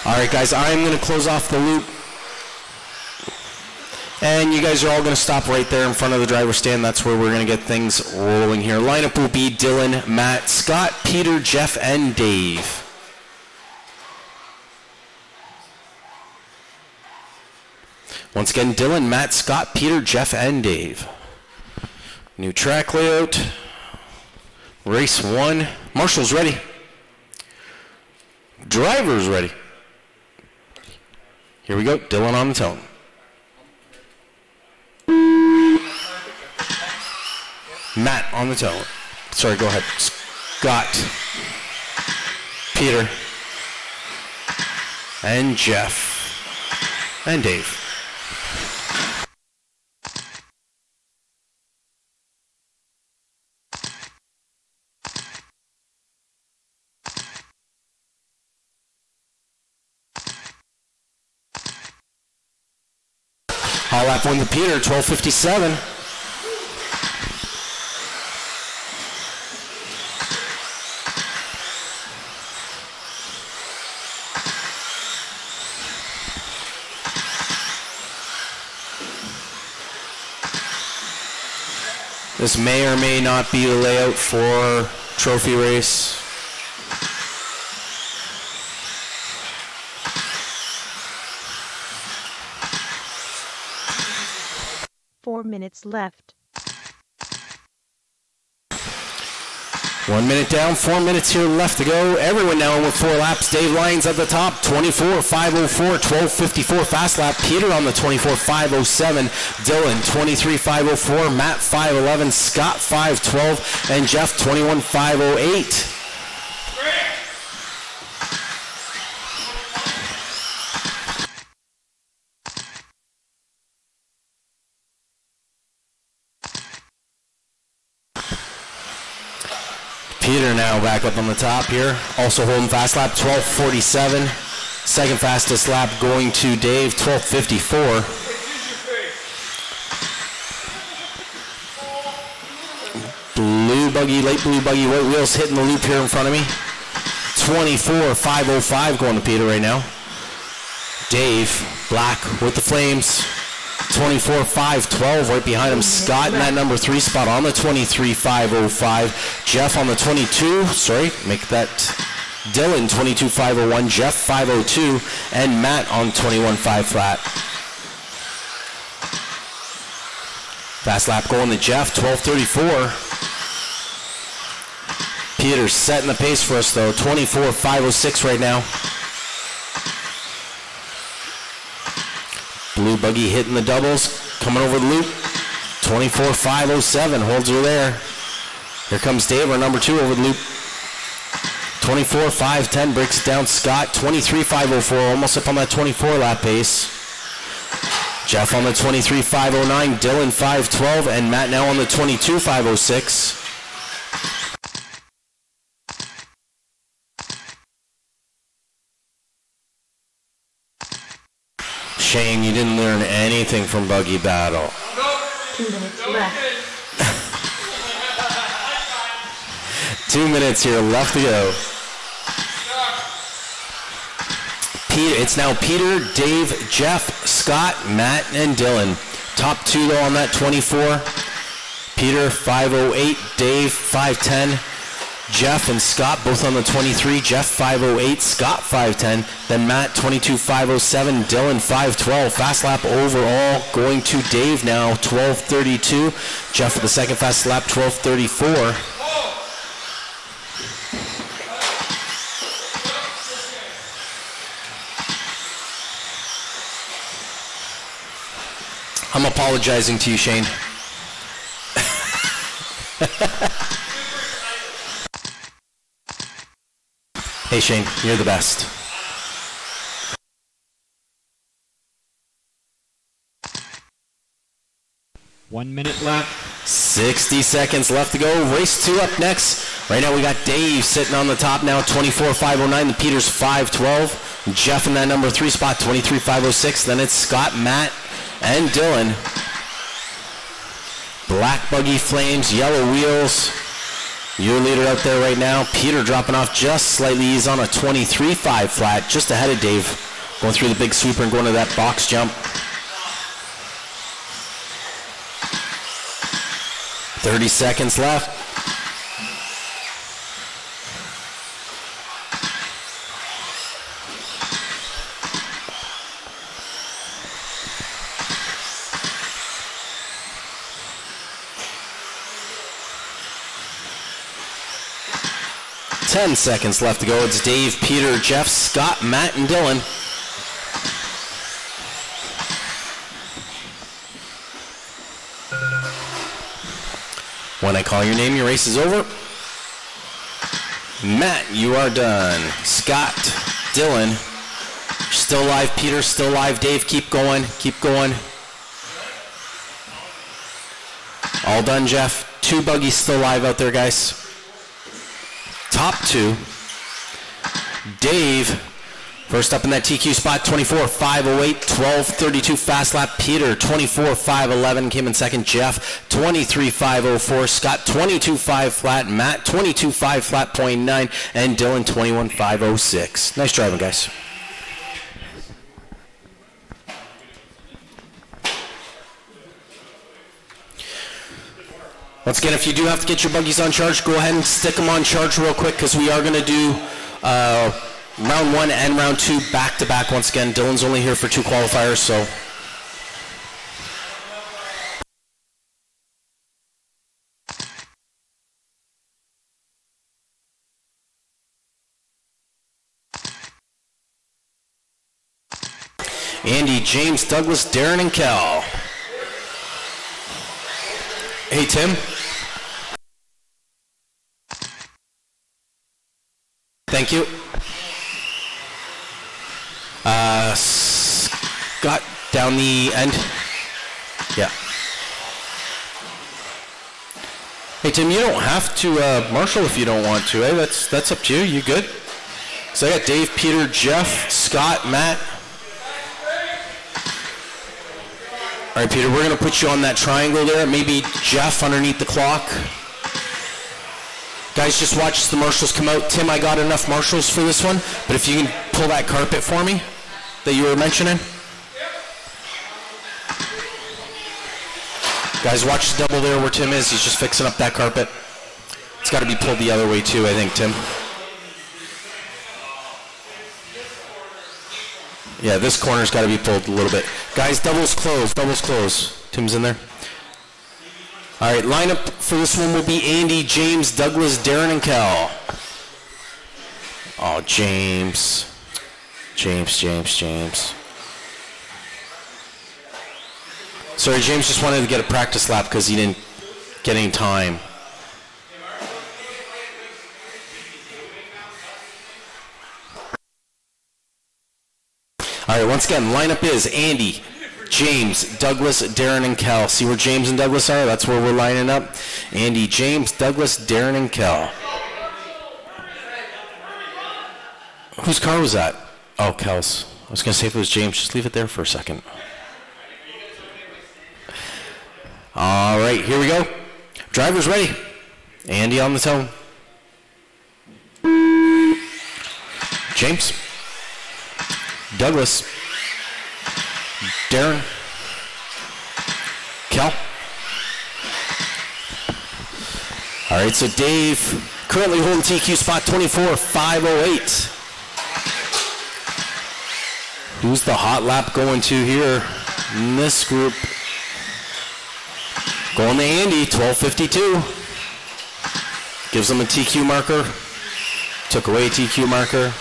All right, guys, I'm going to close off the loop. And you guys are all going to stop right there in front of the driver's stand. That's where we're going to get things rolling here. Lineup will be Dylan, Matt, Scott, Peter, Jeff, and Dave. Once again, Dylan, Matt, Scott, Peter, Jeff, and Dave. New track layout. Race 1. Marshall's ready. Driver's ready. Here we go, Dylan on the tone. Matt on the tone. Sorry, go ahead. Scott, Peter, and Jeff, and Dave. All lap win to Peter, 12:57. This may or may not be the layout for trophy race. Minutes left. 1 minute down, 4 minutes here left to go. Everyone now with 4 laps. Dave Lyons at the top, 24.504, 12.54 fast lap. Peter on the 24.507, Dylan 23.504, Matt 5.11, Scott 5.12, and Jeff 21.508. Peter now back up on the top here, also holding fast lap, 12.47. Second fastest lap going to Dave, 12.54. Blue buggy, late blue buggy, white wheels hitting the loop here in front of me. 24.505 going to Peter right now. Dave, black with the flames. 24.512 right behind him. Scott in that number 3 spot on the 23.505. Jeff on the 22, sorry, make that Dylan 22.501, Jeff 502, and Matt on 21.5 flat. Fast lap going to Jeff, 12.34. Peter's setting the pace for us though, 24.506 right now. Blue buggy hitting the doubles, coming over the loop. 24.507, holds her there. Here comes Dave, our number 2 over the loop. 24.510, breaks it down. Scott, 23.504, almost up on that 24 lap pace. Jeff on the 23.509, Dylan 5.12, and Matt now on the 22.506. Shane, you didn't learn anything from Buggy Battle. 2 minutes left. 2 minutes here left to go. It's now Peter, Dave, Jeff, Scott, Matt, and Dylan. Top 2 though on that 24. Peter 508, Dave 510. Jeff and Scott both on the 23. Jeff 508, Scott 510. Then Matt 22.507, Dylan 512. Fast lap overall going to Dave now, 12.32. Jeff with the second fast lap, 12.34. I'm apologizing to you, Shane. Hey Shane, you're the best. One minute left. 60 seconds left to go. Race 2 up next. Right now we got Dave sitting on the top now, 24,509. The Peter's 512. Jeff in that number 3 spot, 23,506. Then it's Scott, Matt, and Dylan. Black buggy flames, yellow wheels. Your leader out there right now. Peter dropping off just slightly. He's on a 23.5 flat, just ahead of Dave. Going through the big sweeper and going to that box jump. 30 seconds left. Ten seconds left to go. It's Dave, Peter, Jeff, Scott, Matt, and Dylan. When I call your name, your race is over. Matt, you are done. Scott, Dylan, still live. Peter, still live. Dave, keep going. Keep going. All done, Jeff. 2 buggies still live out there, guys. Top 2. Dave, first up in that TQ spot, 24,508, 12:32 fast lap. Peter, 24,511 came in second. Jeff, 23,504. Scott, 22.5 flat. Matt, 22.5 flat, .9. And Dylan, 21,506. Nice driving, guys. Once again, if you do have to get your buggies on charge, go ahead and stick them on charge real quick because we are going to do round 1 and round 2 back to back once again. Dylan's only here for 2 qualifiers, so. Andy, James, Douglas, Darren, and Cal. Hey, Tim. Thank you. Scott, down the end. Yeah. Hey, Tim, you don't have to marshal if you don't want to. Eh? That's up to you. You good? So I got Dave, Peter, Jeff, Scott, Matt. All right, Peter, we're going to put you on that triangle there. Maybe Jeff underneath the clock. Guys, just watch as the marshals come out. Tim, I got enough marshals for this one, but if you can pull that carpet for me that you were mentioning. Guys, watch the double there where Tim is. He's just fixing up that carpet. It's got to be pulled the other way too, I think, Tim. Yeah, this corner's got to be pulled a little bit. Guys, doubles close, doubles close. Tim's in there. All right, lineup for this one will be Andy, James, Douglas, Darren, and Cal. Oh, James. James. Sorry, James just wanted to get a practice lap because he didn't get any time. All right, once again, lineup is Andy, James, Douglas, Darren, and Cal. See where James and Douglas are? That's where we're lining up. Andy, James, Douglas, Darren, and Cal. Whose car was that? Oh, Cal's. I was going to say if it was James, just leave it there for a second. All right, here we go. Drivers ready. Andy on the tone. James. Douglas. Darren. Cal. All right, so Dave currently holding TQ spot 24,508. Who's the hot lap going to here in this group? Going to Andy, 12:52. Gives him a TQ marker. Took away a TQ marker.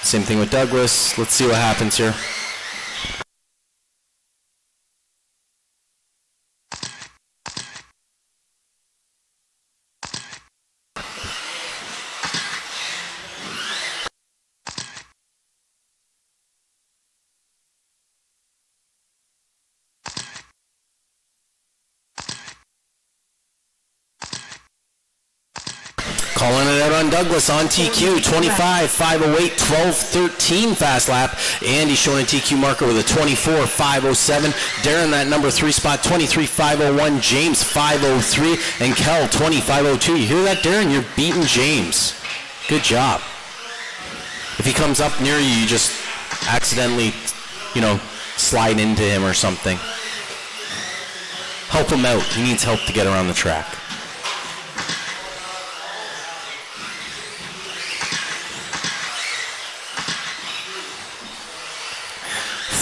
Same thing with Douglas. Let's see what happens here. Calling it out on Douglas on TQ, 25, 508, 12, 13 fast lap. Andy showing a TQ marker with a 24, 507. Darren, that number 3 spot, 23, 501. James, 503. And Kel, 20, 502. You hear that, Darren? You're beating James. Good job. If he comes up near you, you just accidentally, slide into him or something. Help him out. He needs help to get around the track.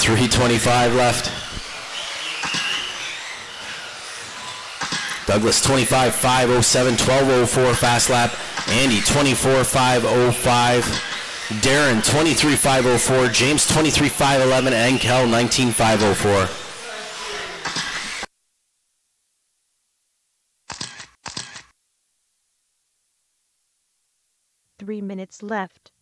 3:25 left. Douglas 25, 507, 12:04 fast lap. Andy 24, 505. Darren 23, 504. James 23, 511. And Kel 19, 504. Three minutes left.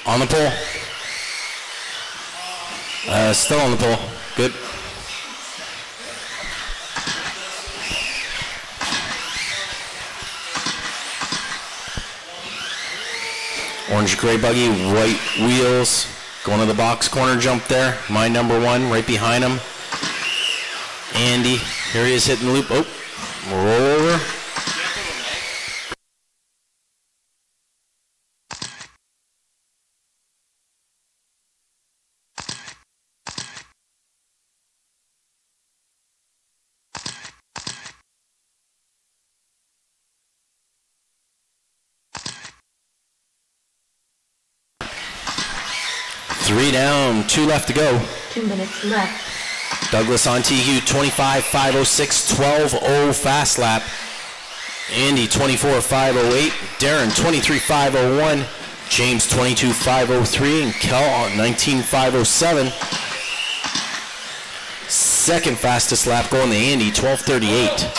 On the pole. Still on the pole. Good. Orange gray buggy, white wheels. Going to the box corner jump there. My number 1 right behind him. Andy. Here he is hitting the loop. Oh, roll over. Three down, 2 left to go. 2 minutes left. Douglas on TQ, 25, 506, 12:0 fast lap. Andy, 24, 508. Darren, 23, 501. James, 22, 503. And Kel on 19, 507. Second fastest lap going to Andy, 12:38.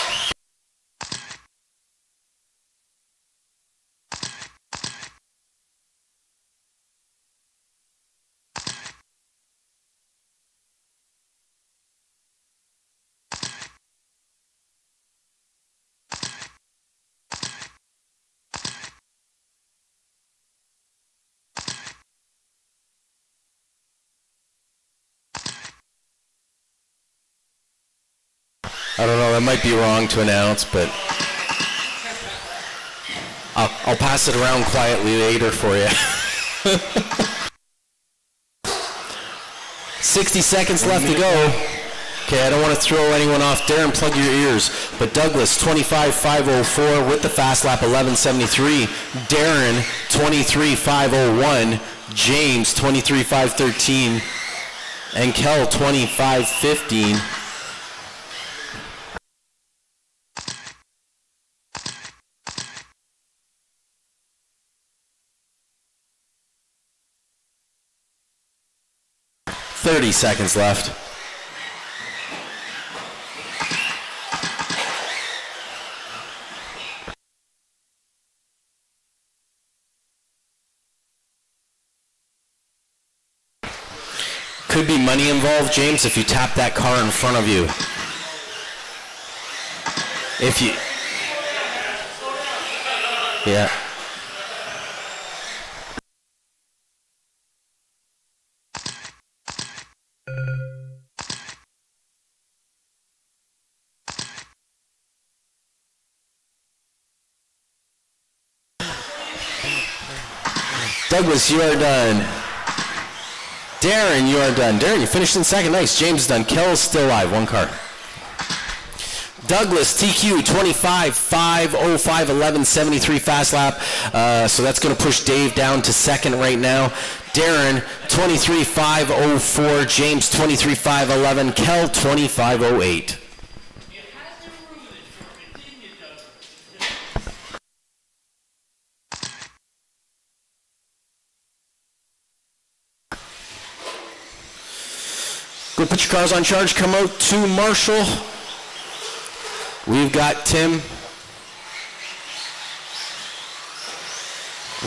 I don't know, that might be wrong to announce, but I'll pass it around quietly later for you. 60 seconds left to go. Okay, I don't want to throw anyone off. Darren, plug your ears. But Douglas, 25, 504 with the fast lap, 11:73. Darren, 23, 501. James, 23, 513. And Kel, 25, 15. Thirty seconds left. Could be money involved, James, if you tap that car in front of you. If you... Yeah. Douglas, you are done. Darren, you are done. Darren, you finished in second. Nice. James is done. Kel's still alive. 1 car. Douglas, TQ, 25, 505, 11:73 fast lap. So that's going to push Dave down to second right now. Darren, 23, 504. James, 23, 511. Kel, 2508. Go put your cars on charge. Come out to Marshall. We've got Tim,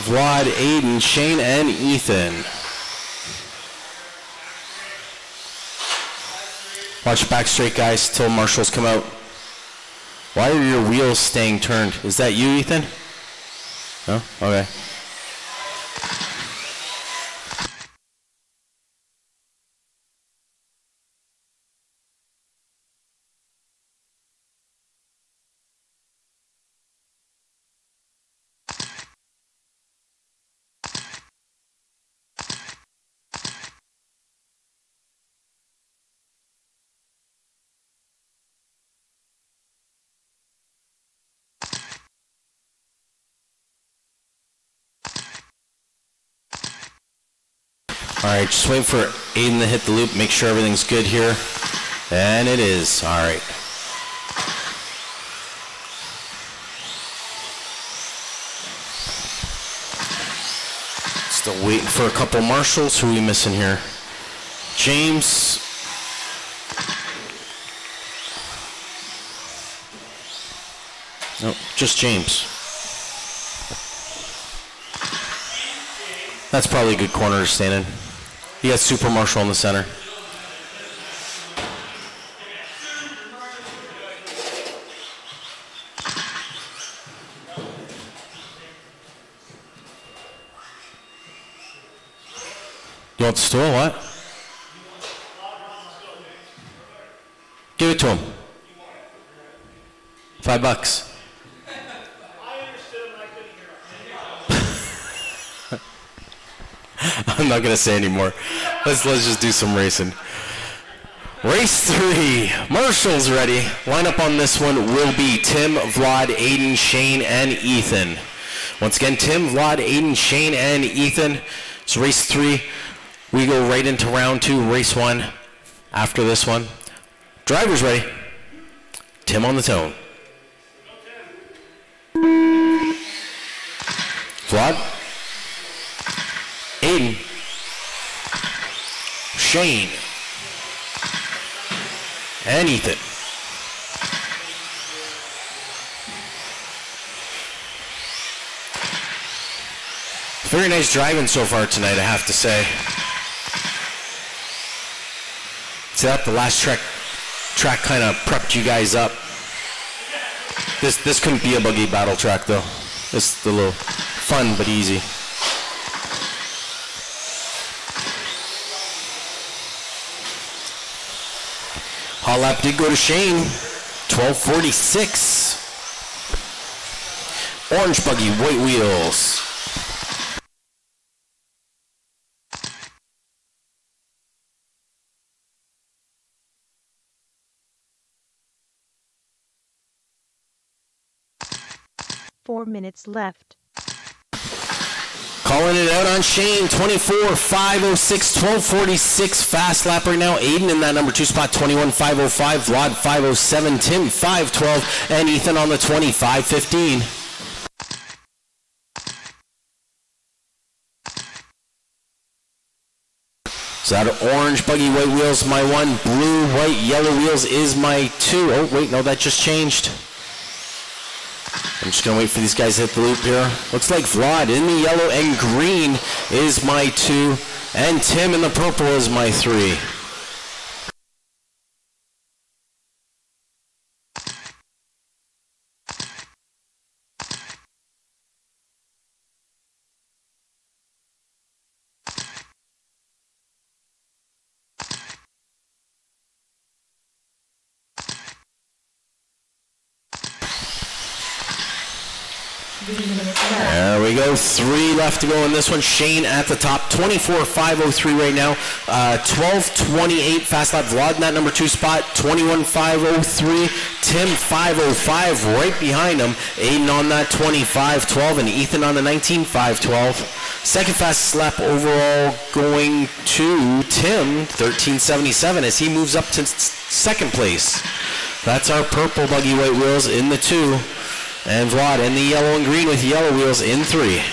Vlad, Aiden, Shane, and Ethan. Watch back straight, guys, till marshals come out. Why are your wheels staying turned? Is that you, Ethan? No? Okay. All right, just wait for Aiden to hit the loop, make sure everything's good here. And it is. All right. Still waiting for a couple marshals. Who are we missing here? James. No, just James. That's probably a good corner to stand in. You got Super Marshal in the center. You want the stool? What? Give it to him. $5. I'm not gonna say anymore. Let's just do some racing. Race 3. Marshall's ready. Lineup on this one will be Tim, Vlad, Aiden, Shane, and Ethan. Once again, Tim, Vlad, Aiden, Shane, and Ethan. So race 3. We go right into round 2. Race 1. After this one, drivers ready. Tim on the tone. Vlad. Aiden, Shane, and Ethan. Very nice driving so far tonight, I have to say. See that? The last track kind of prepped you guys up. This couldn't be a buggy battle track though. It's a little fun but easy. Hot lap did go to Shane, 12:46. Orange buggy, white wheels. Four minutes left. Calling it out on Shane, 24:506, 12:46 fast lap right now. Aiden in that number 2 spot, 21:505. Vlad 5:07, Tim 5:12, and Ethan on the 25:15. So that orange buggy, white wheels, my 1. Blue, white, yellow wheels is my 2. Oh, wait, no, that just changed. I'm just going to wait for these guys to hit the loop here. Looks like Vlad in the yellow and green is my 2, and Tim in the purple is my 3. There we go, 3 left to go in this one. Shane at the top, 24:503 right now. 12:28 fast lap. Vlad in that number 2 spot, 21:503. Tim 5:05 right behind him. Aiden on that 25:12 and Ethan on the 19:512. Second fastest lap overall going to Tim, 13:77 as he moves up to second place. That's our purple buggy white wheels in the 2. And Vlad in the yellow and green with yellow wheels in 3.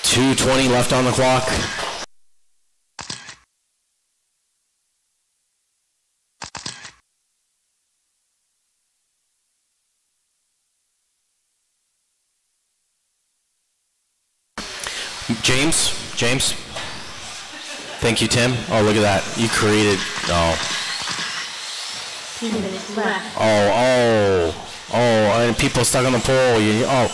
$2:20 left on the clock. James. Thank you, Tim. Oh, look at that. You created, oh. 2 minutes left. And people stuck on the pole. Oh.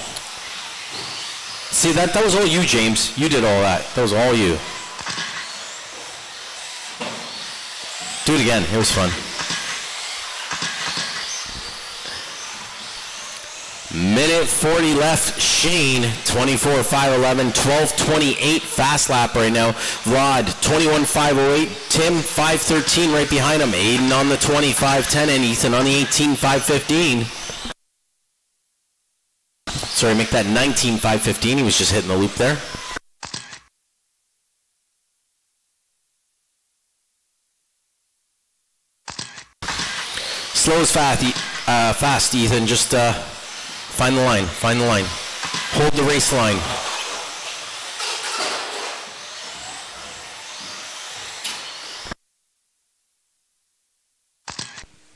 See, that was all you, James. You did all that. That was all you. Do it again. It was fun. Minute 40 left. Shane, 24.511, 12.28 fast lap right now. Vlad, 21.508. Tim, 5.13 right behind him. Aiden on the 25.10 and Ethan on the 18.515. Sorry, make that 19.515. He was just hitting the loop there. Slow as fast, Ethan. Just find the line. Find the line. Hold the race line.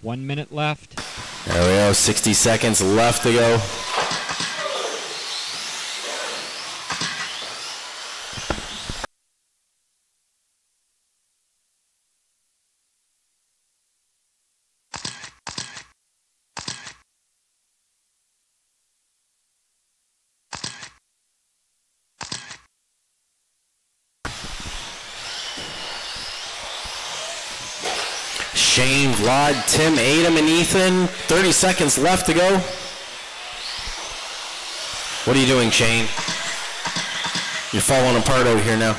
One minute left. There we go. 60 seconds left to go. Shane, Vlad, Tim, Adam, and Ethan. 30 seconds left to go. What are you doing, Shane? You're falling apart out here now.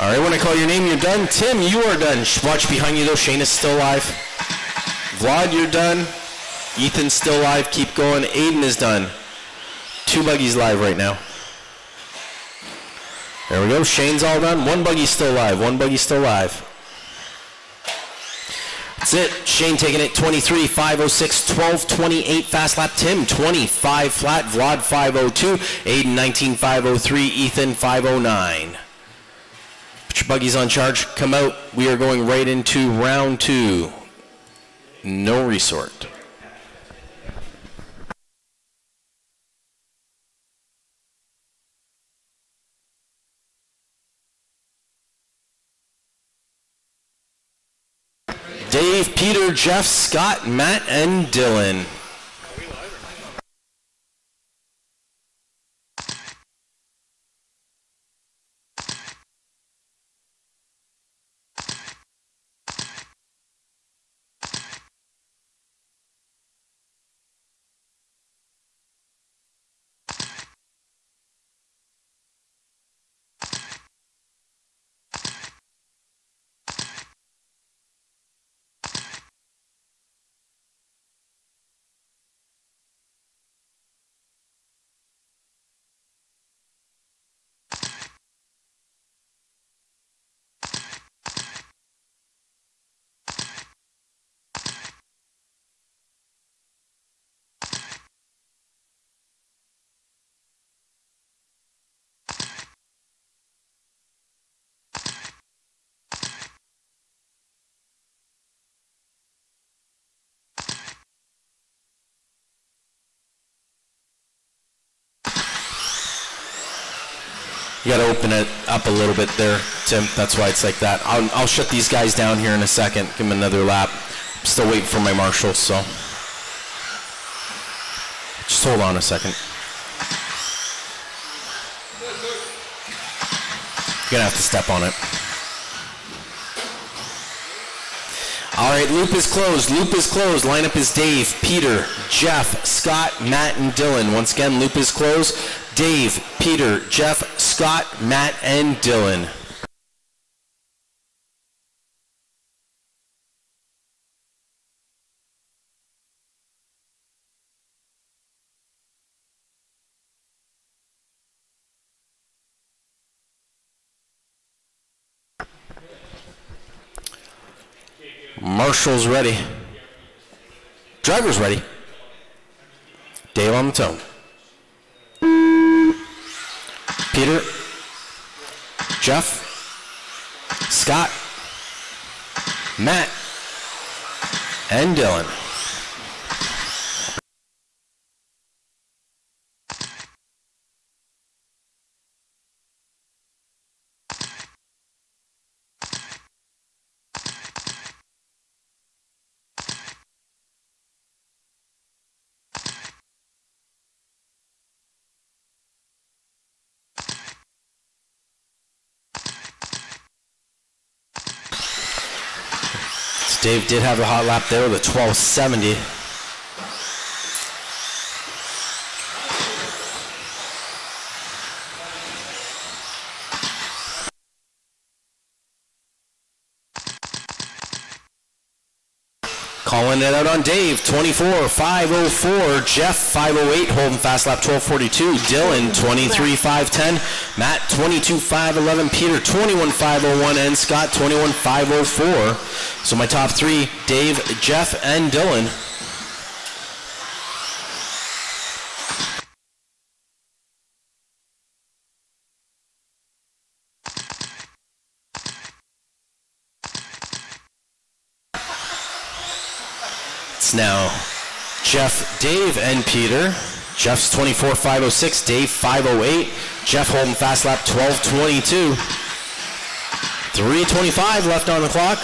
All right, when I call your name, you're done. Tim, you are done. Watch behind you, though. Shane is still alive. Vlad, you're done. Ethan's still alive. Keep going. Aiden is done. 2 buggies live right now. There we go. Shane's all done. 1 buggy's still alive. 1 buggy's still alive. That's it. Shane taking it 23.506, 12.28 fast lap. Tim 25 flat. Vlad 5.02. Aiden 19.503. Ethan 5.09. Put your buggies on charge. Come out. We are going right into round 2. No resort. Dave, Peter, Jeff, Scott, Matt, and Dylan. You got to open it up a little bit there, Tim. That's why it's like that. I'll shut these guys down here in a second. Give them another lap. I'm still waiting for my marshals, so just hold on a second. You're gonna have to step on it. All right, loop is closed. Loop is closed. Lineup is Dave, Peter, Jeff, Scott, Matt, and Dylan. Once again, loop is closed. Dave, Peter, Jeff, Scott, Matt, and Dylan. Marshall's ready. Driver's ready. Dave on the tone. Peter, Jeff, Scott, Matt, and Dylan. Dave did have a hot lap there with a 12.70. Calling it out on Dave, 24.504. Jeff, 508, holding fast lap 12.42. Dylan, 23.510. Matt, 22.511. Peter, 21.501. And Scott, 21.504. So my top three, Dave, Jeff, and Dylan. It's now Jeff, Dave, and Peter. Jeff's 24.506, Dave 508. Jeff holding fast lap 12.22. 3:25 left on the clock.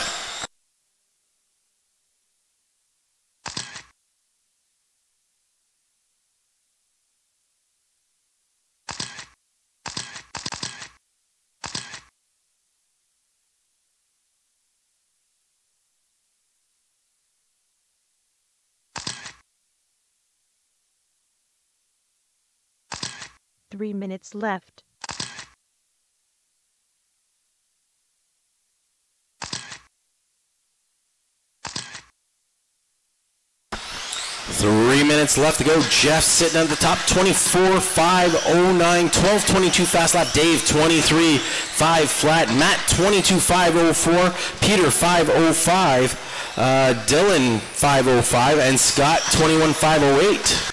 Three minutes left. Three minutes left to go. Jeff sitting at the top, 24.509, 12.22 fast lap. Dave, 23.5 flat. Matt, 22.504. Peter, 505. Dylan, 505. And Scott, 21.508.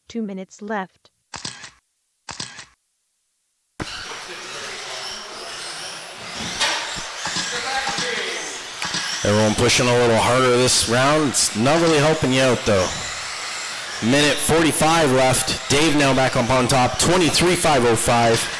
Two minutes left. Everyone pushing a little harder this round. It's not really helping you out though. Minute 45 left. Dave now back up on top, 23.505.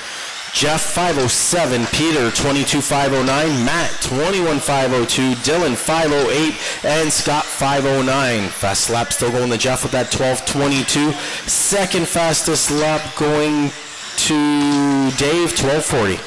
Jeff 507, Peter 22.509, Matt 21.502, Dylan 508, and Scott 509. Fast lap still going to Jeff with that 12.22. Second fastest lap going to Dave, 12.40.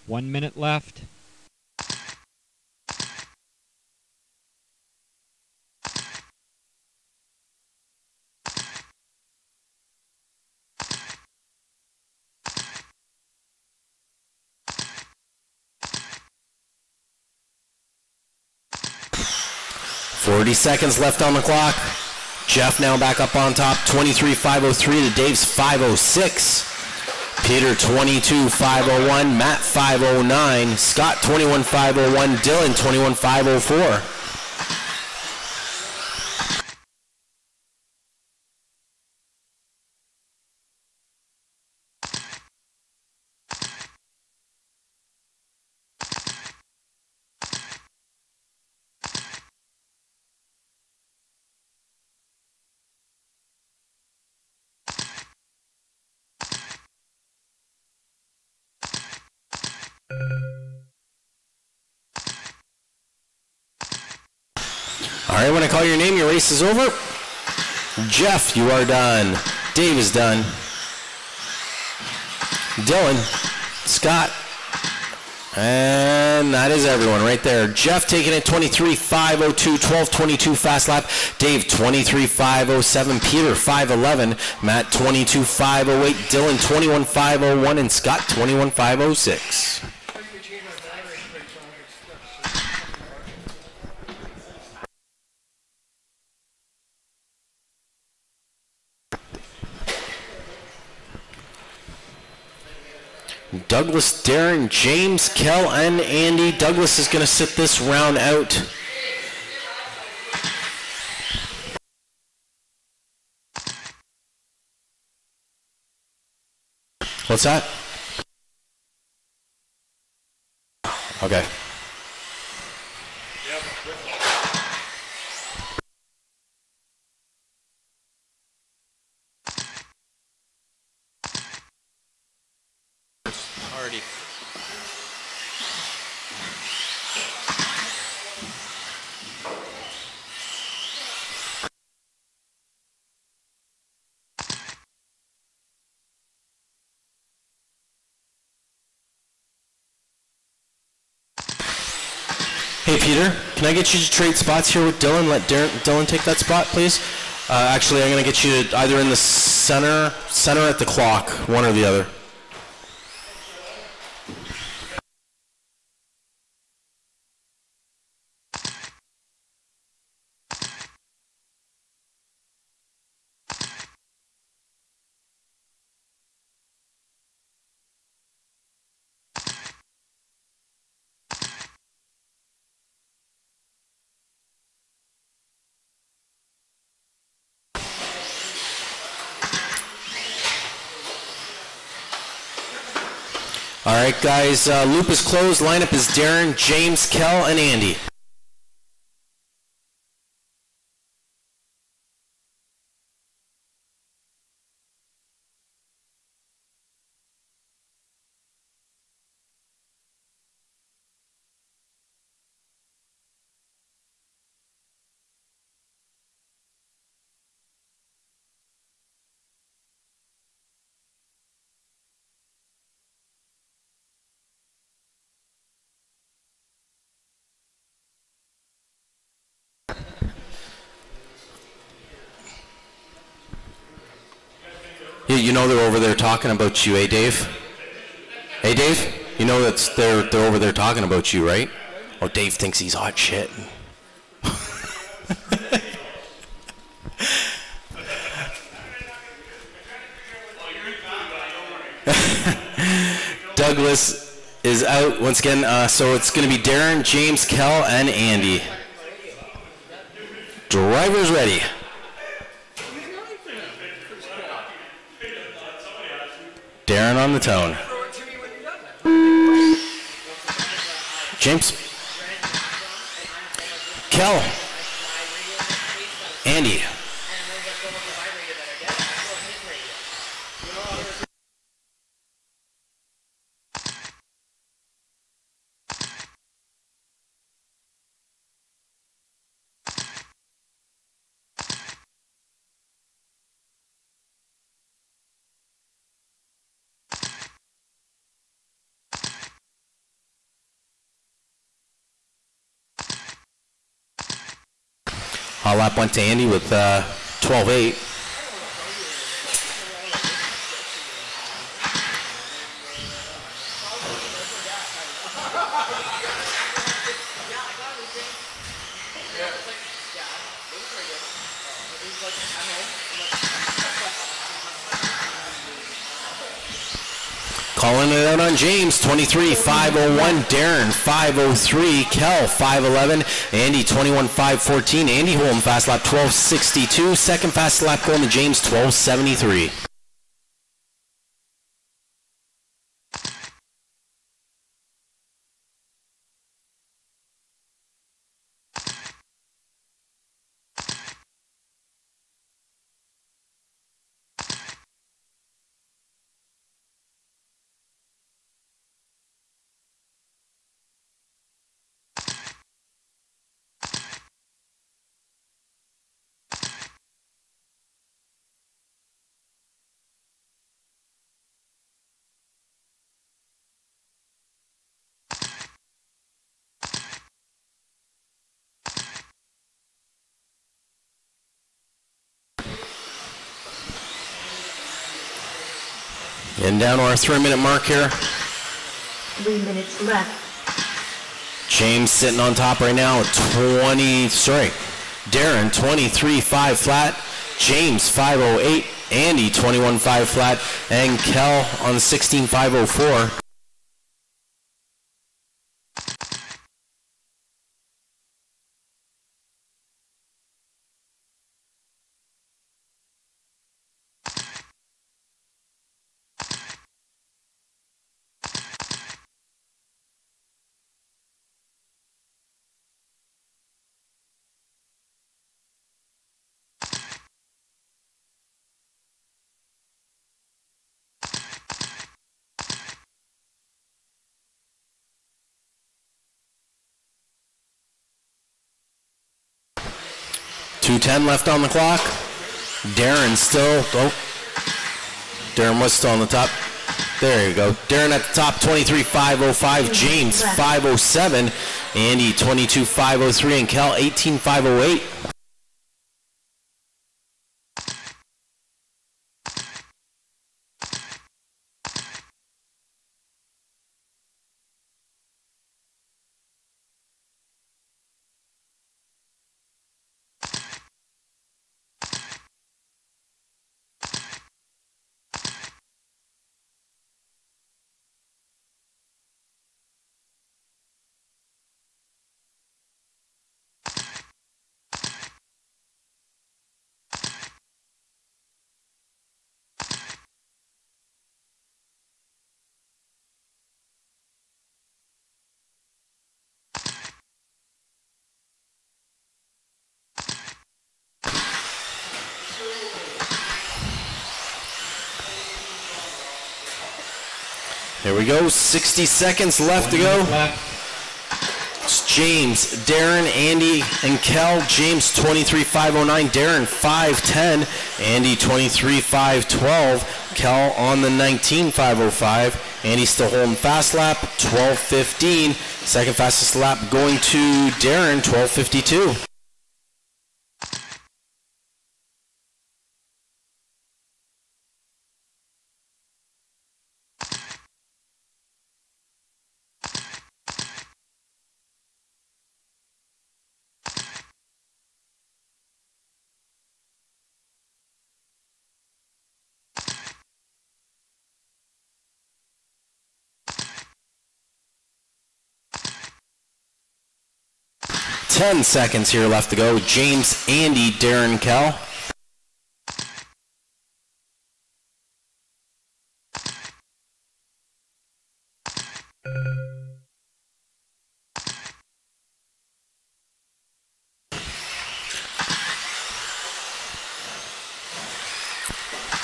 One minute left. .40 seconds left on the clock. Jeff now back up on top, 23.503 to Dave's 506. Peter 22.501, Matt 509, Scott 21.501, Dylan 21.504. All right, when I call your name, your race is over. Jeff, you are done. Dave is done. Dylan, Scott, and that is everyone right there. Jeff taking it 23.502, 12.22 fast lap. Dave 23.507, Peter 5.11, Matt 22.508, Dylan 21.501, and Scott 21.506. Douglas, Darren, James, Kel, and Andy. Douglas is going to sit this round out. What's that? Okay. Already. Hey, Peter, can I get you to trade spots here with Dylan? Let Dylan take that spot, please. Actually, I'm going to get you to either in the center at the clock, one or the other. All right, guys, loop is closed. Lineup is Darren, James, Kel, and Andy. You know they're over there talking about you, eh, Dave? Hey, Dave? You know they're over there talking about you, right? Oh, Dave thinks he's hot shit. Douglas is out once again, so it's going to be Darren, James, Kel, and Andy. Drivers ready. Darren on the tone. James. Kel. Andy. Hot lap went to Andy with 12.8. Calling it out on James, 23.501, Darren 503, Kel 511, Andy 21.514, Andy home fast lap 12.62, second fast lap going to James 12.73. And down to our 3-minute mark here. 3 minutes left. James sitting on top right now, Darren 23.5 flat, James 5.08, Andy 21.5 flat, and Kel on 16.504. .210 left on the clock. Darren was still on the top. There you go. Darren at the top, 23.505. James 5.07. Andy 22.503. And Kel 18.508. There we go, 60 seconds left to go. It's James, Darren, Andy, and Kel. James 23.509, Darren 5.10, Andy 23.512, Kel on the 19.505. Andy still holding fast lap, 12.15. Second fastest lap going to Darren, 12.52. Ten seconds here left to go. James, Andy, Darren, Kel.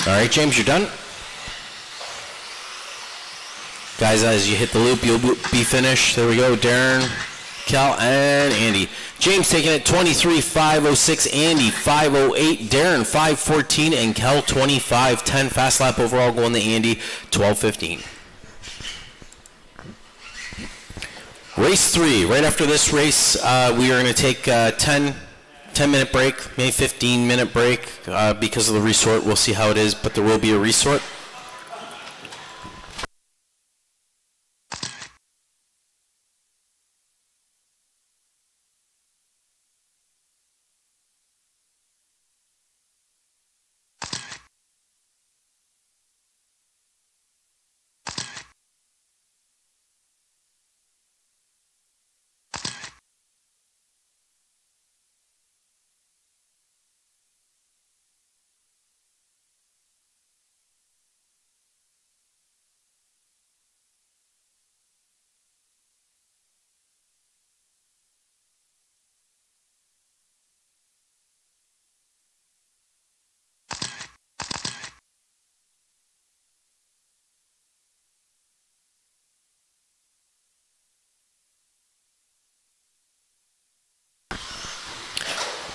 All right, James, you're done. Guys, as you hit the loop, you'll be finished. There we go, Darren, Kel, and Andy. James taking it 23.506, Andy 5.08, Darren 5.14, and Kel 25.10. Fast lap overall going to Andy 12.15. Race 3. Right after this race, we are going to take a 10-minute break, maybe 15-minute break because of the resort. We'll see how it is, but there will be a resort.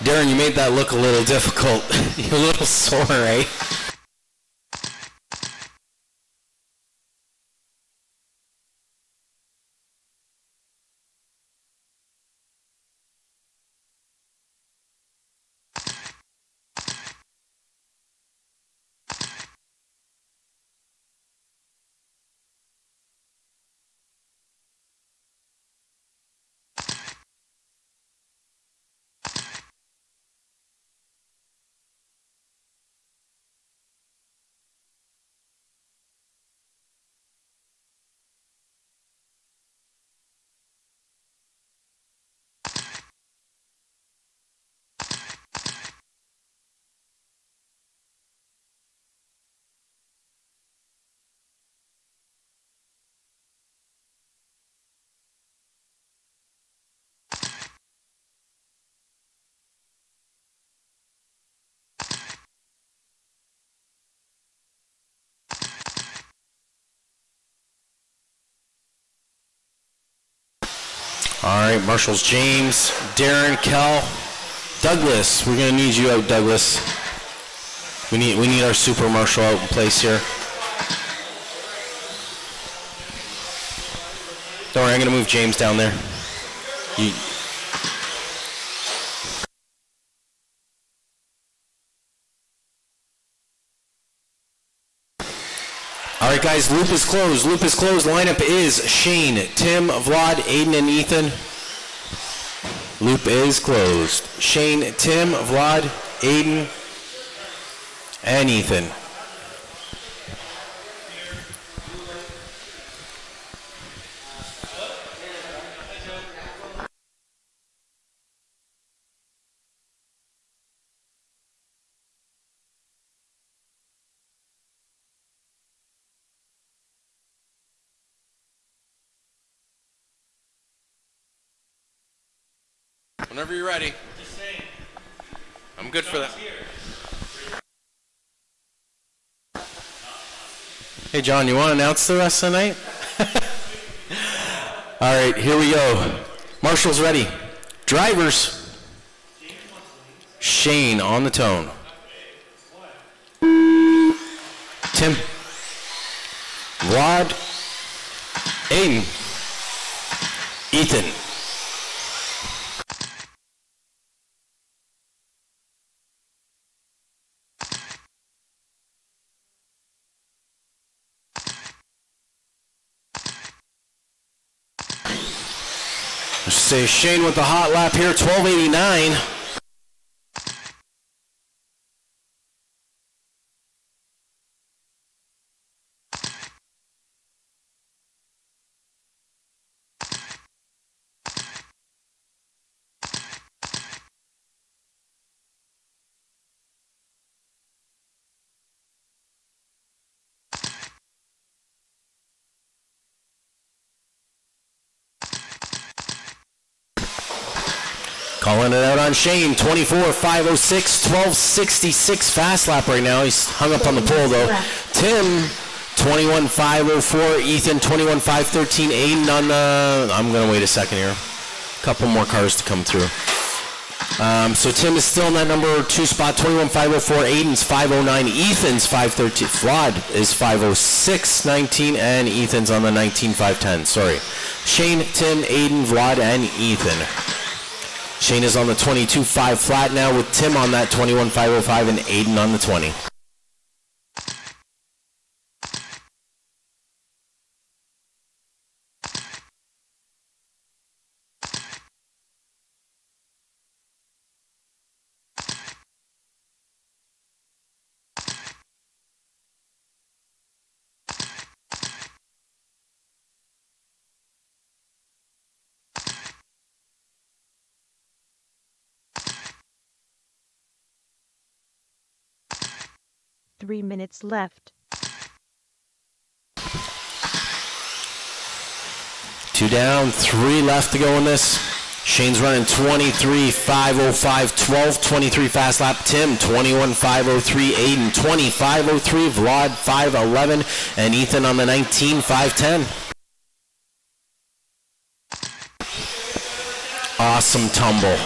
Darren, you made that look a little difficult. You're a little sore, right? All right, Marshall's James, Darren, Kel, Douglas. We're gonna need you out, Douglas. We need our super marshal out in place here. Don't worry, I'm gonna move James down there. All right, guys, loop is closed. Loop is closed. Lineup is Shane, Tim, Vlad, Aiden, and Ethan. Loop is closed. Shane, Tim, Vlad, Aiden, and Ethan. Whenever you're ready. I'm good for that. Hey, John, you want to announce the rest of the night? All right, here we go. Marshall's ready. Drivers. Shane on the tone. Tim. Vlad. Aiden. Ethan. Say Shane with the hot lap here, 12:89. Calling it out on Shane, 24.506, 12.66 fast lap right now. He's hung up on the pole though. Tim, 21.504, Ethan, 21.513, Aiden on the, I'm gonna wait a second here. A couple more cars to come through. So Tim is still in that number 2 spot, 21.504, Aiden's 509, Ethan's 513, Vlad is 506.19, and Ethan's on the 19.510, sorry. Shane, Tim, Aiden, Vlad, and Ethan. Shane is on the 22.5 flat now with Tim on that 21.505 and Aiden on the 20. Three minutes left. 2 down, 3 left to go in this. Shane's running 23.505, 12.23 fast lap. Tim, 21.503, Aiden, 20.503, Vlad, 5.11, and Ethan on the 19.510. Awesome tumble.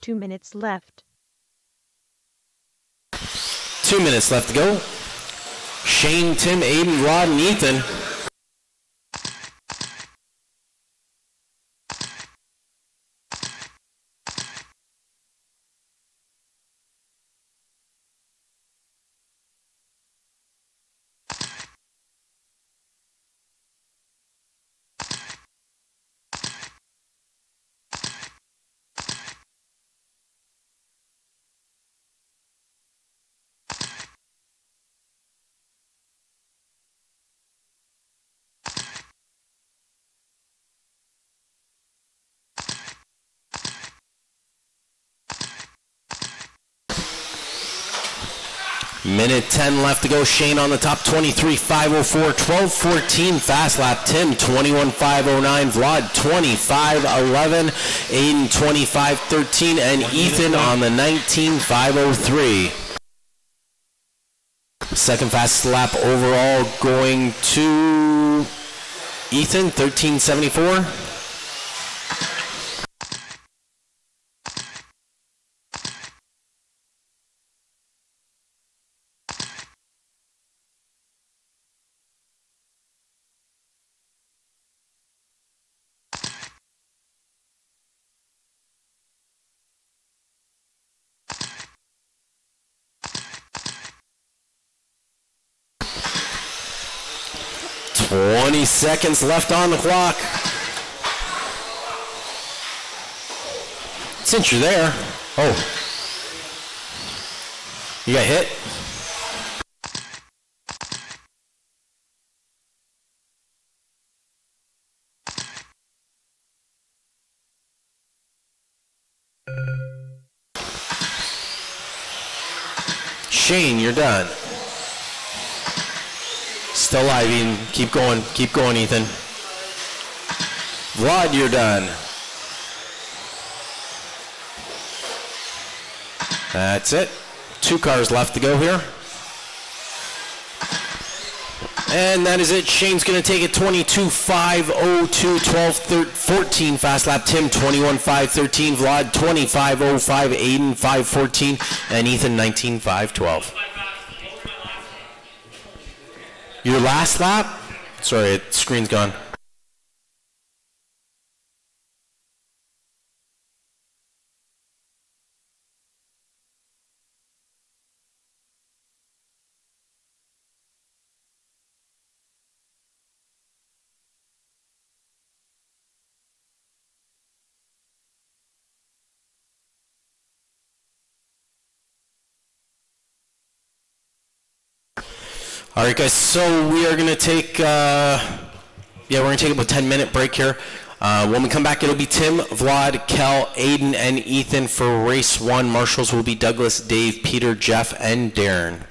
Two minutes left. 2 minutes left to go. Shane, Tim, Aiden, Rod, and Ethan. Minute 10 left to go. Shane on the top, 23, 5:04, 12:14 fast lap. Tim, 21, 5:09. Vlad, 25, 11. Aiden, 25, 13. And Ethan on the 19, 5:03. Second fastest lap overall going to Ethan, 13:74. Twenty seconds left on the clock. Since you're there, oh, you got hit? Shane, you're done. Still alive, Ethan. Keep going, Ethan. Vlad, you're done. That's it. 2 cars left to go here. And that is it. Shane's going to take it 22-5-02, 12-14 fast lap. Tim, 21-5-13. Vlad, 25-05. Aiden, 5-14. And Ethan, 19-5-12. Your last lap? Sorry, the screen's gone. All right, guys, so we are going to take, we're going to take about a 10-minute break here. When we come back, it'll be Tim, Vlad, Kel, Aiden, and Ethan for race 1. Marshals will be Douglas, Dave, Peter, Jeff, and Darren.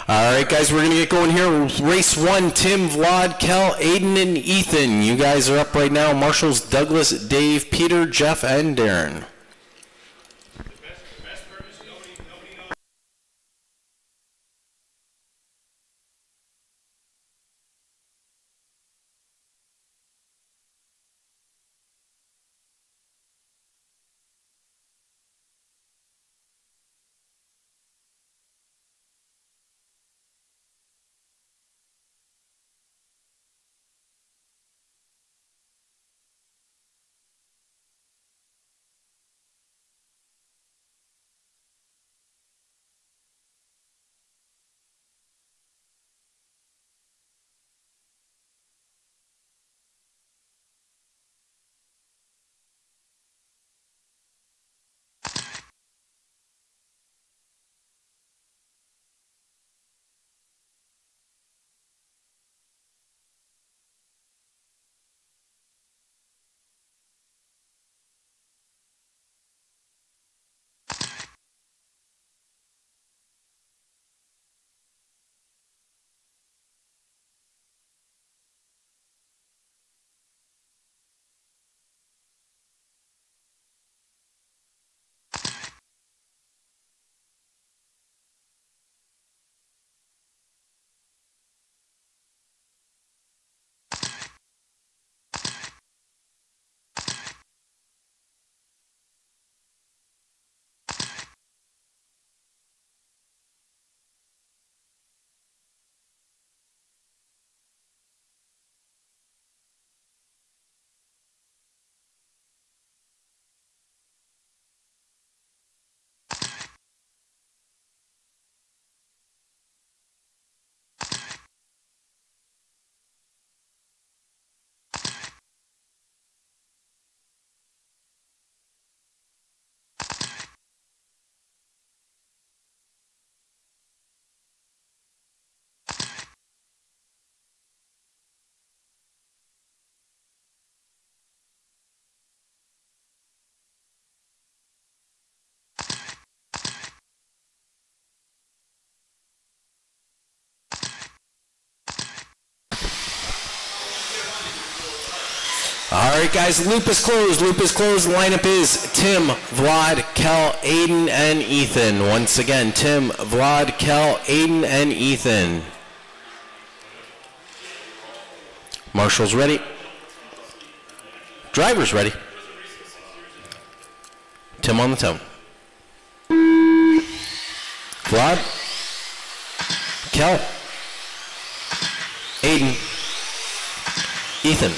All right, guys, we're going to get going here. Race 1, Tim, Vlad, Kel, Aiden, and Ethan. You guys are up right now. Marshals, Douglas, Dave, Peter, Jeff, and Darren. All right, guys, loop is closed. Loop is closed. The lineup is Tim, Vlad, Kel, Aiden, and Ethan. Once again, Tim, Vlad, Kel, Aiden, and Ethan. Marshall's ready. Driver's ready. Tim on the tone. Vlad, Kel, Aiden, Ethan.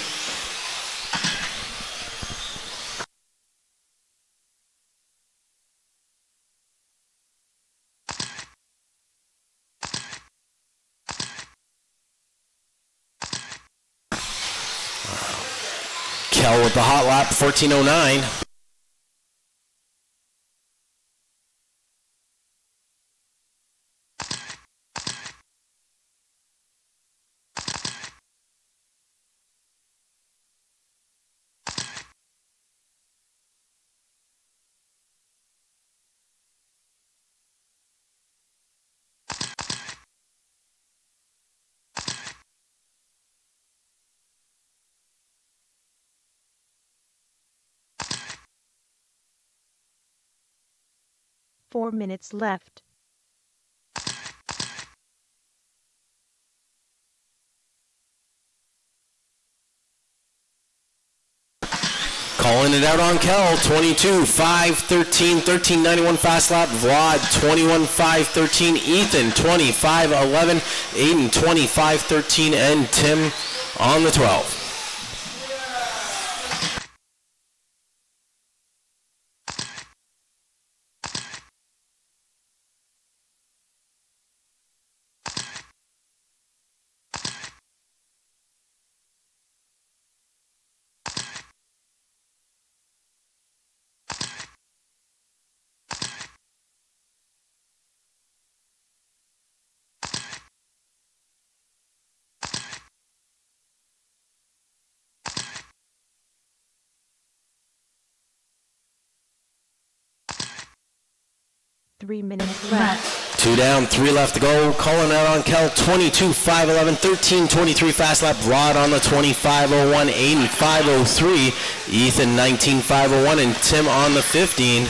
Kel with the hot lap, 14:09. Four minutes left. Calling it out on Kel, 22:5:13, 13:91 fast lap. Vlad, 21:5:13. Ethan, 25:11. Aiden, 25:13. And Tim on the 12. Three minutes left. 2 down, 3 left to go. Calling out on Kel, 22.511, 13.23 fast lap. Vlad on the 25.01, Aiden 5.03, Ethan 19.501, and Tim on the 15.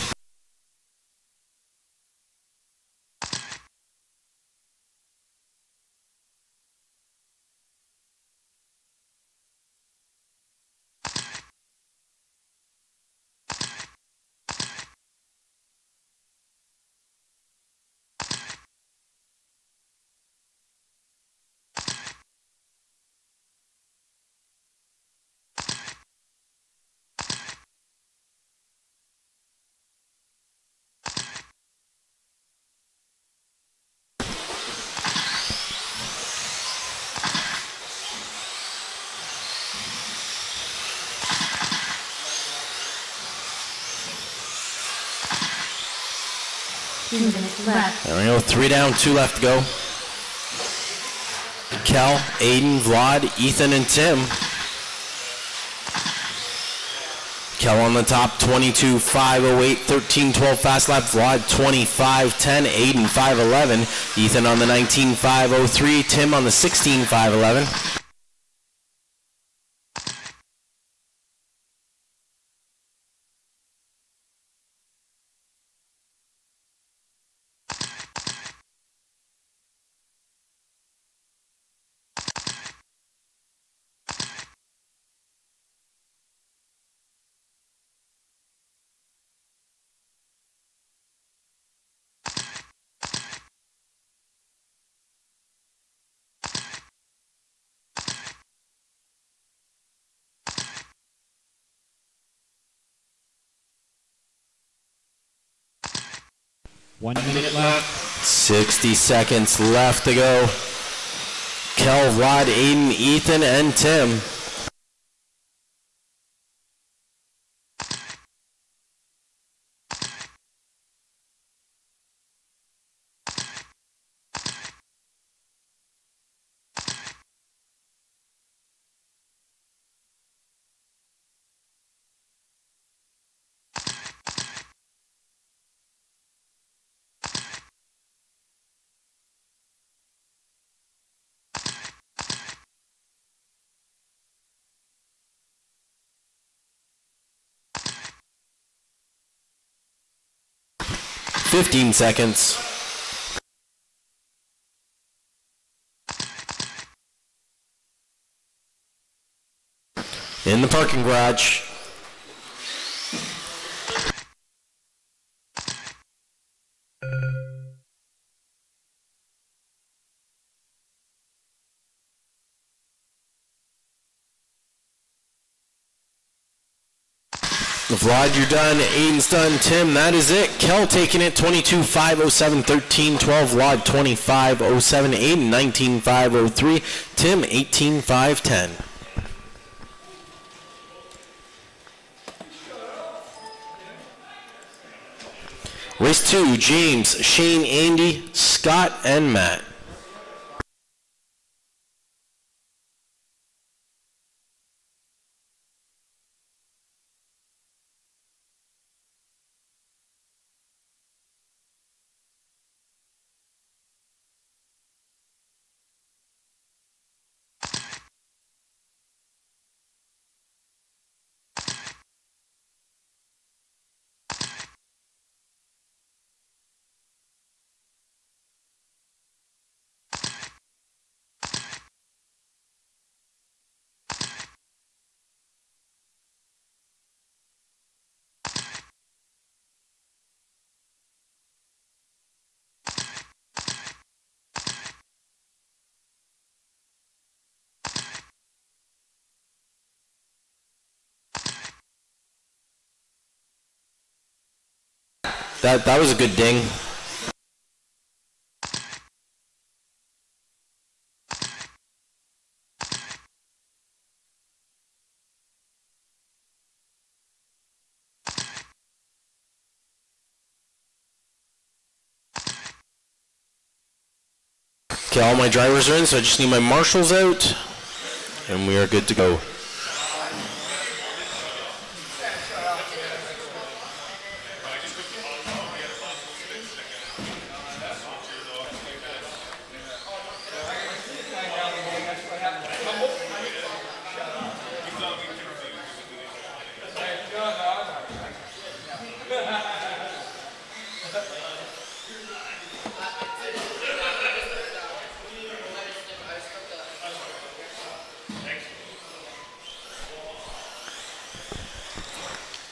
Left. There we go, 3 down, 2 left to go. Kel, Aiden, Vlad, Ethan, and Tim. Kel on the top, 22.508, 13.12 fast lap. Vlad 25.10, Aiden 5.11, Ethan on the 19.503, Tim on the 16.511. One minute left. 60 seconds left to go. Kel, Vlad, Aiden, Ethan, and Tim. Fifteen seconds. In the parking garage. Vlad, you're done. Aiden's done. Tim, that is it. Kel taking it, 22.507, 13.12. Vlad, 25.07. Aiden, 19.503. Tim, 18.510. Race 2, James, Shane, Andy, Scott, and Matt. That was a good ding. Okay, all my drivers are in, so I just need my marshals out, and we are good to go.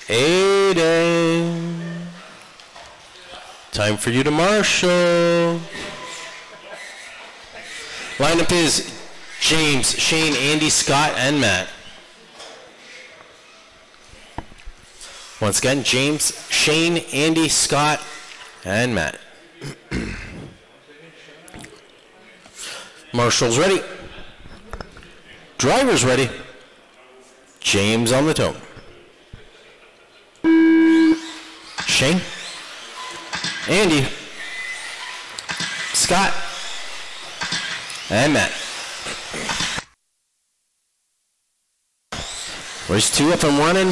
Aiden. Time for you to marshal. Lineup is James, Shane, Andy, Scott, and Matt. Once again, James, Shane, Andy, Scott, and Matt. Marshall's ready. Driver's ready. James on the tone. Shane, Andy, Scott, and Matt. Race 2 up and running.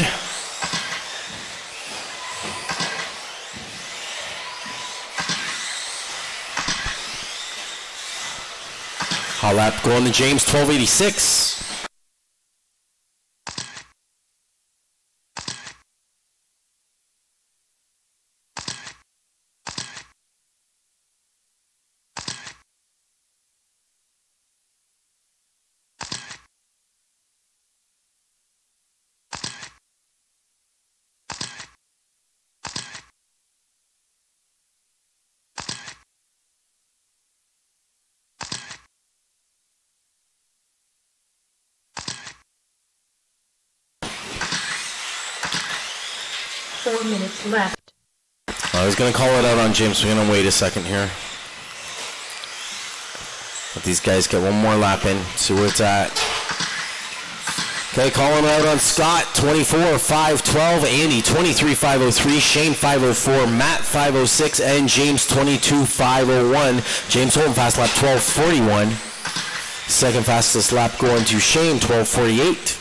Hot lap going to James, 1286. Minutes left. I was going to call it out on James, so we're going to wait a second here. Let these guys get one more lap in, see where it's at. Okay, calling out on Scott, 24.512, Andy, 23.503, Shane, 504, Matt, 506, and James, 22.501. James holding fast lap, 12.41. Second fastest lap going to Shane, 12.48.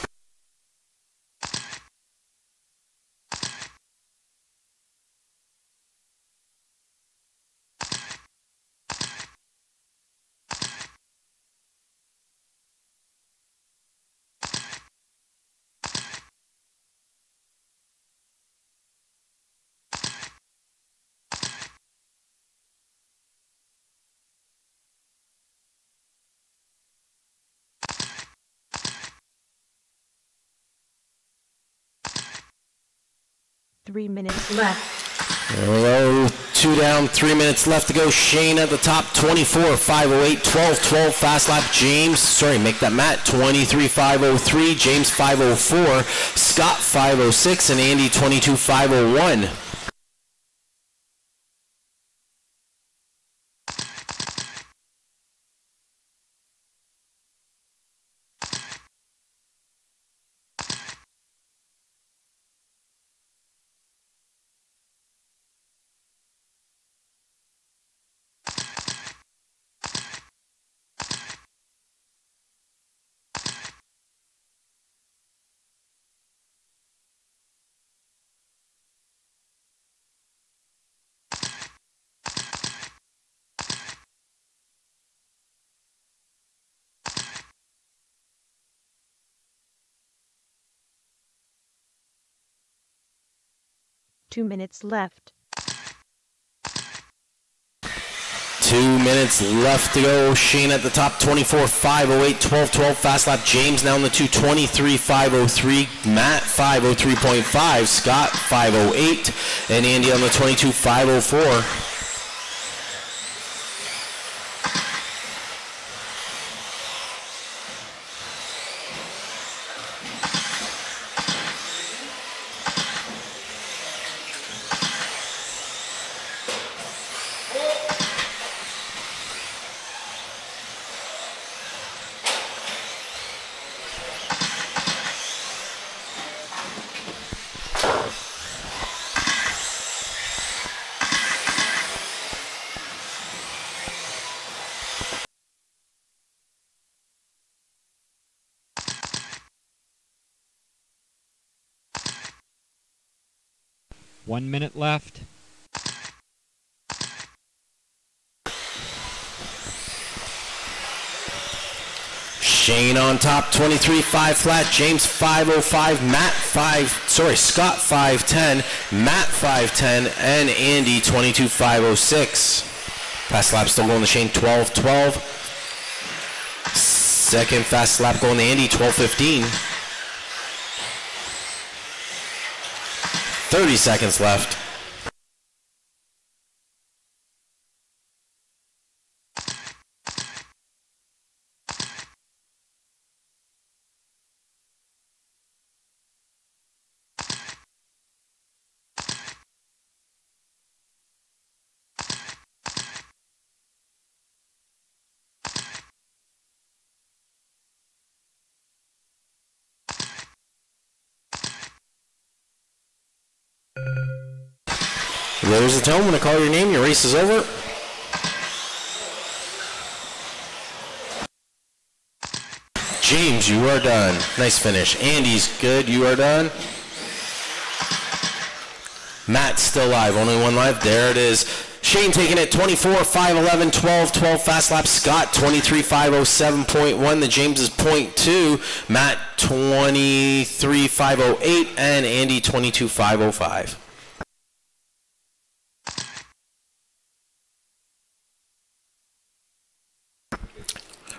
Three minutes left. There we go. 2 down, 3 minutes left to go. Shane at the top, 24.508, 12.12 fast lap. James, sorry, make that Matt, 23.503, James 504, Scott 506, and Andy 22.501. Two minutes left. 2 minutes left to go. Shane at the top, 24.508, 12.12 fast lap. James now in the 23.503, Matt 503.5, Scott 508, and Andy on the 22.504. One minute left. Shane on top, 23.5 flat, James 505, Scott 510, Matt 510, and Andy 22.506. Fast lap still going to Shane, 12.12. Second fast lap going to Andy, 12.15. 30 seconds left. There's the tone. When I call your name, your race is over. James, you are done. Nice finish. Andy's good. You are done. Matt's still live. Only one live. There it is. Shane taking it 24, 5:11, 12, fast lap. Scott 23, 5:07.1. The James is 0.2. Matt 23, 5:08, and Andy 22, 5:05.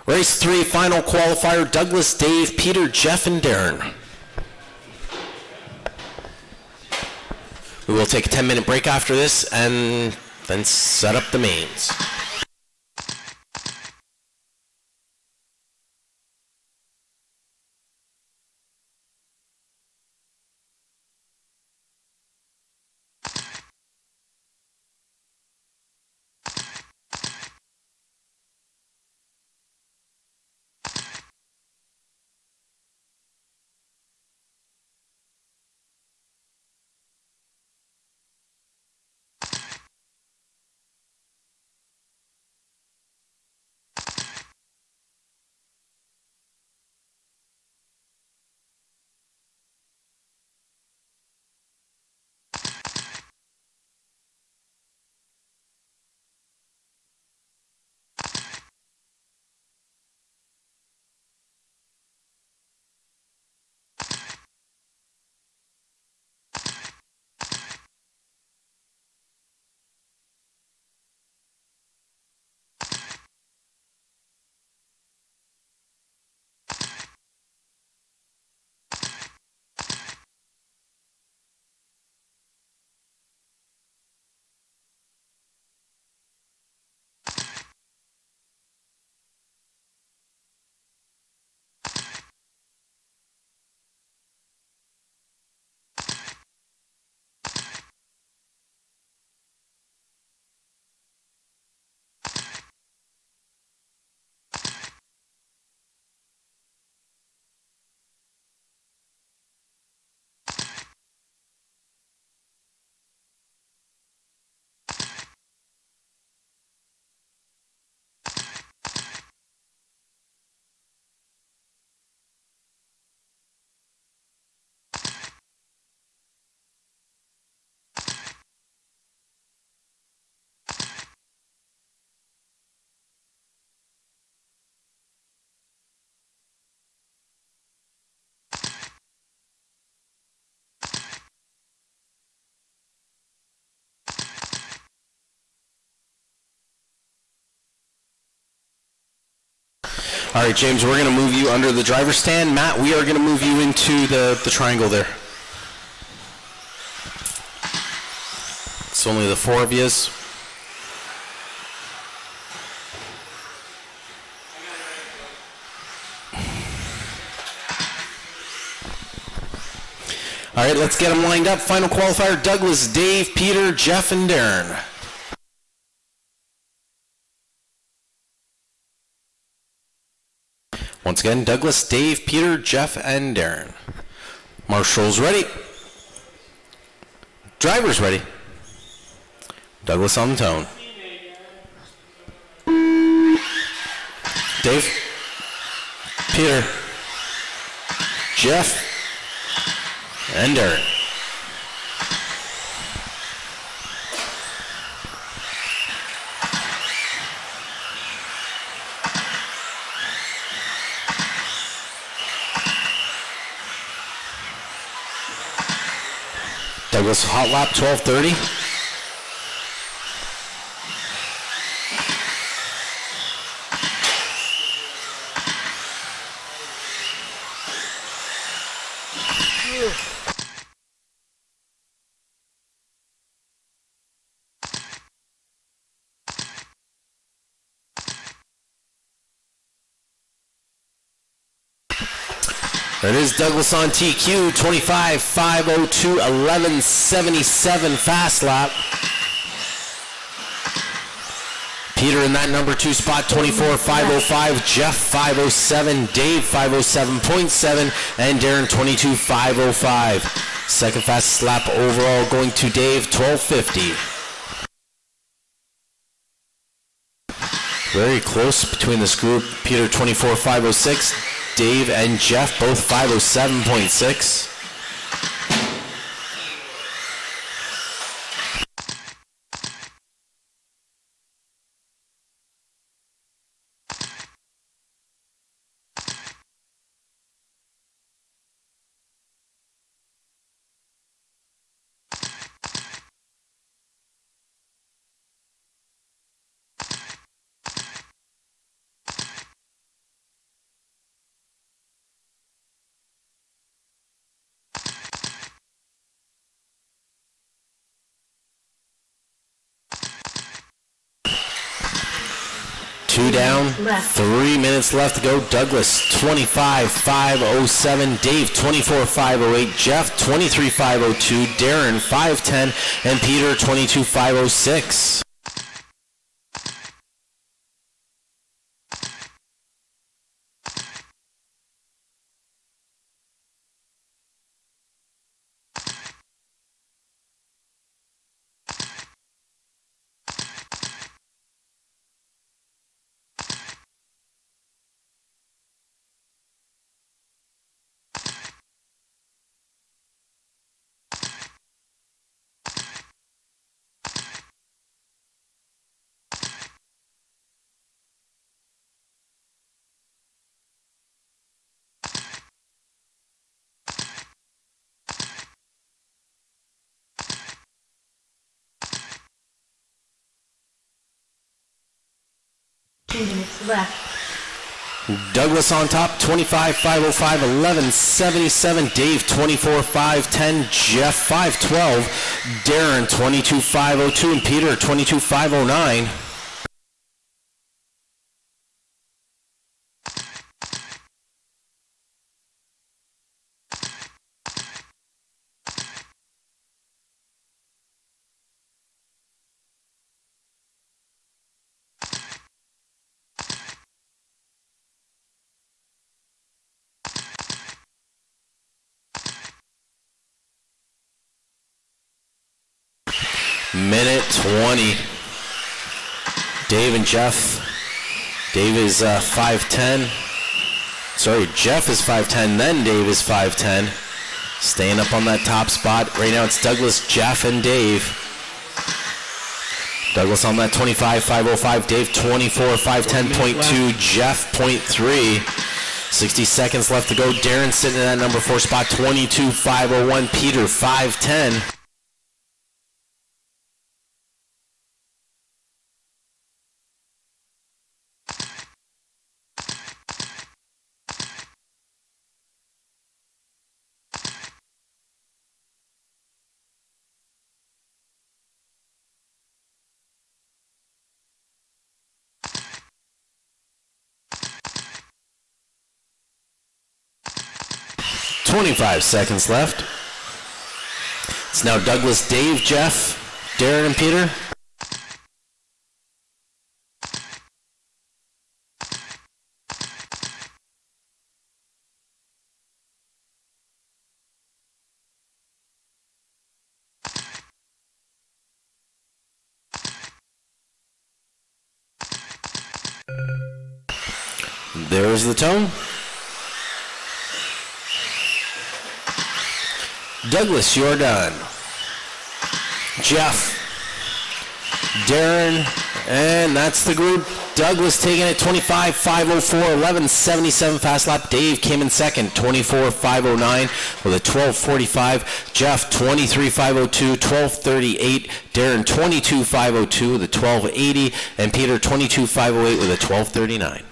Race 3, final qualifier, Douglas, Dave, Peter, Jeff, and Darren. We will take a 10-minute break after this and then set up the mains. All right, James, we're going to move you under the driver's stand. Matt, we are going to move you into the triangle there. It's only the four of yous. All right, let's get them lined up. Final qualifier, Douglas, Dave, Peter, Jeff, and Darren. Once again, Douglas, Dave, Peter, Jeff, and Darren. Marshall's ready. Driver's ready. Douglas on the tone. Dave, Peter, Jeff, and Darren. Douglas hot lap 12:30. There it is, Douglas on TQ, 25.502, 11.77 fast lap. Peter in that number 2 spot, 24.505, Jeff 507, Dave 507.7, and Darren 22.505. Second fastest lap overall going to Dave, 12.50. Very close between this group. Peter 24.506, Dave and Jeff both 507.6. Two down, 3 minutes left to go. Douglas 25.507, Dave 24.508, Jeff 23.502, Darren 5:10, and Peter 22.506. Left. Douglas on top, 25.505, 11.77, Dave 24.510, Jeff 5.12, Darren 22.502, and Peter 22.509. Minute 20. Dave and Jeff. Dave is 5'10". Sorry, Jeff is 5'10", then Dave is 5'10". Staying up on that top spot. Right now it's Douglas, Jeff, and Dave. Douglas on that 25.505, Dave 24.510.2, Jeff 0.3. 60 seconds left to go. Darren sitting in that number 4 spot, 22.501, Peter 5'10". .25 seconds left. It's now Douglas, Dave, Jeff, Darren, and Peter. There's the tone. Douglas, you're done. Jeff, Darren, and that's the group. Douglas taking it 25.504, 11.77 fast lap. Dave came in second, 24.509 with a 12.45. Jeff, 23.502, 12.38. Darren, 22.502 with a 12.80. And Peter, 22.508 with a 12.39.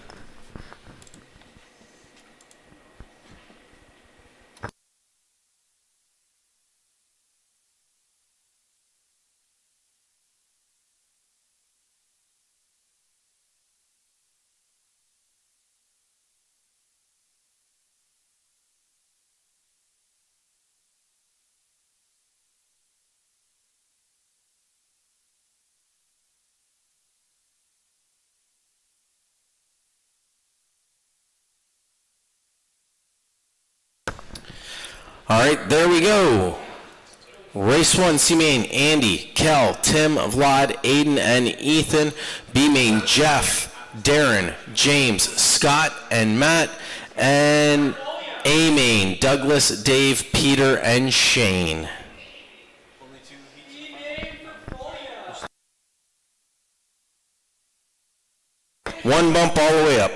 All right, there we go. Race 1, C main, Andy, Kel, Tim, Vlad, Aiden, and Ethan. B main, Jeff, Darren, James, Scott, and Matt. And A main, Douglas, Dave, Peter, and Shane. One bump all the way up.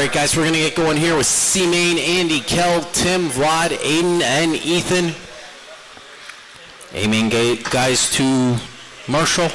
right, guys, we're going to get going here with C-Main, Andy, Kel, Tim, Vlad, Aiden, and Ethan. A-Main guys to Marshall.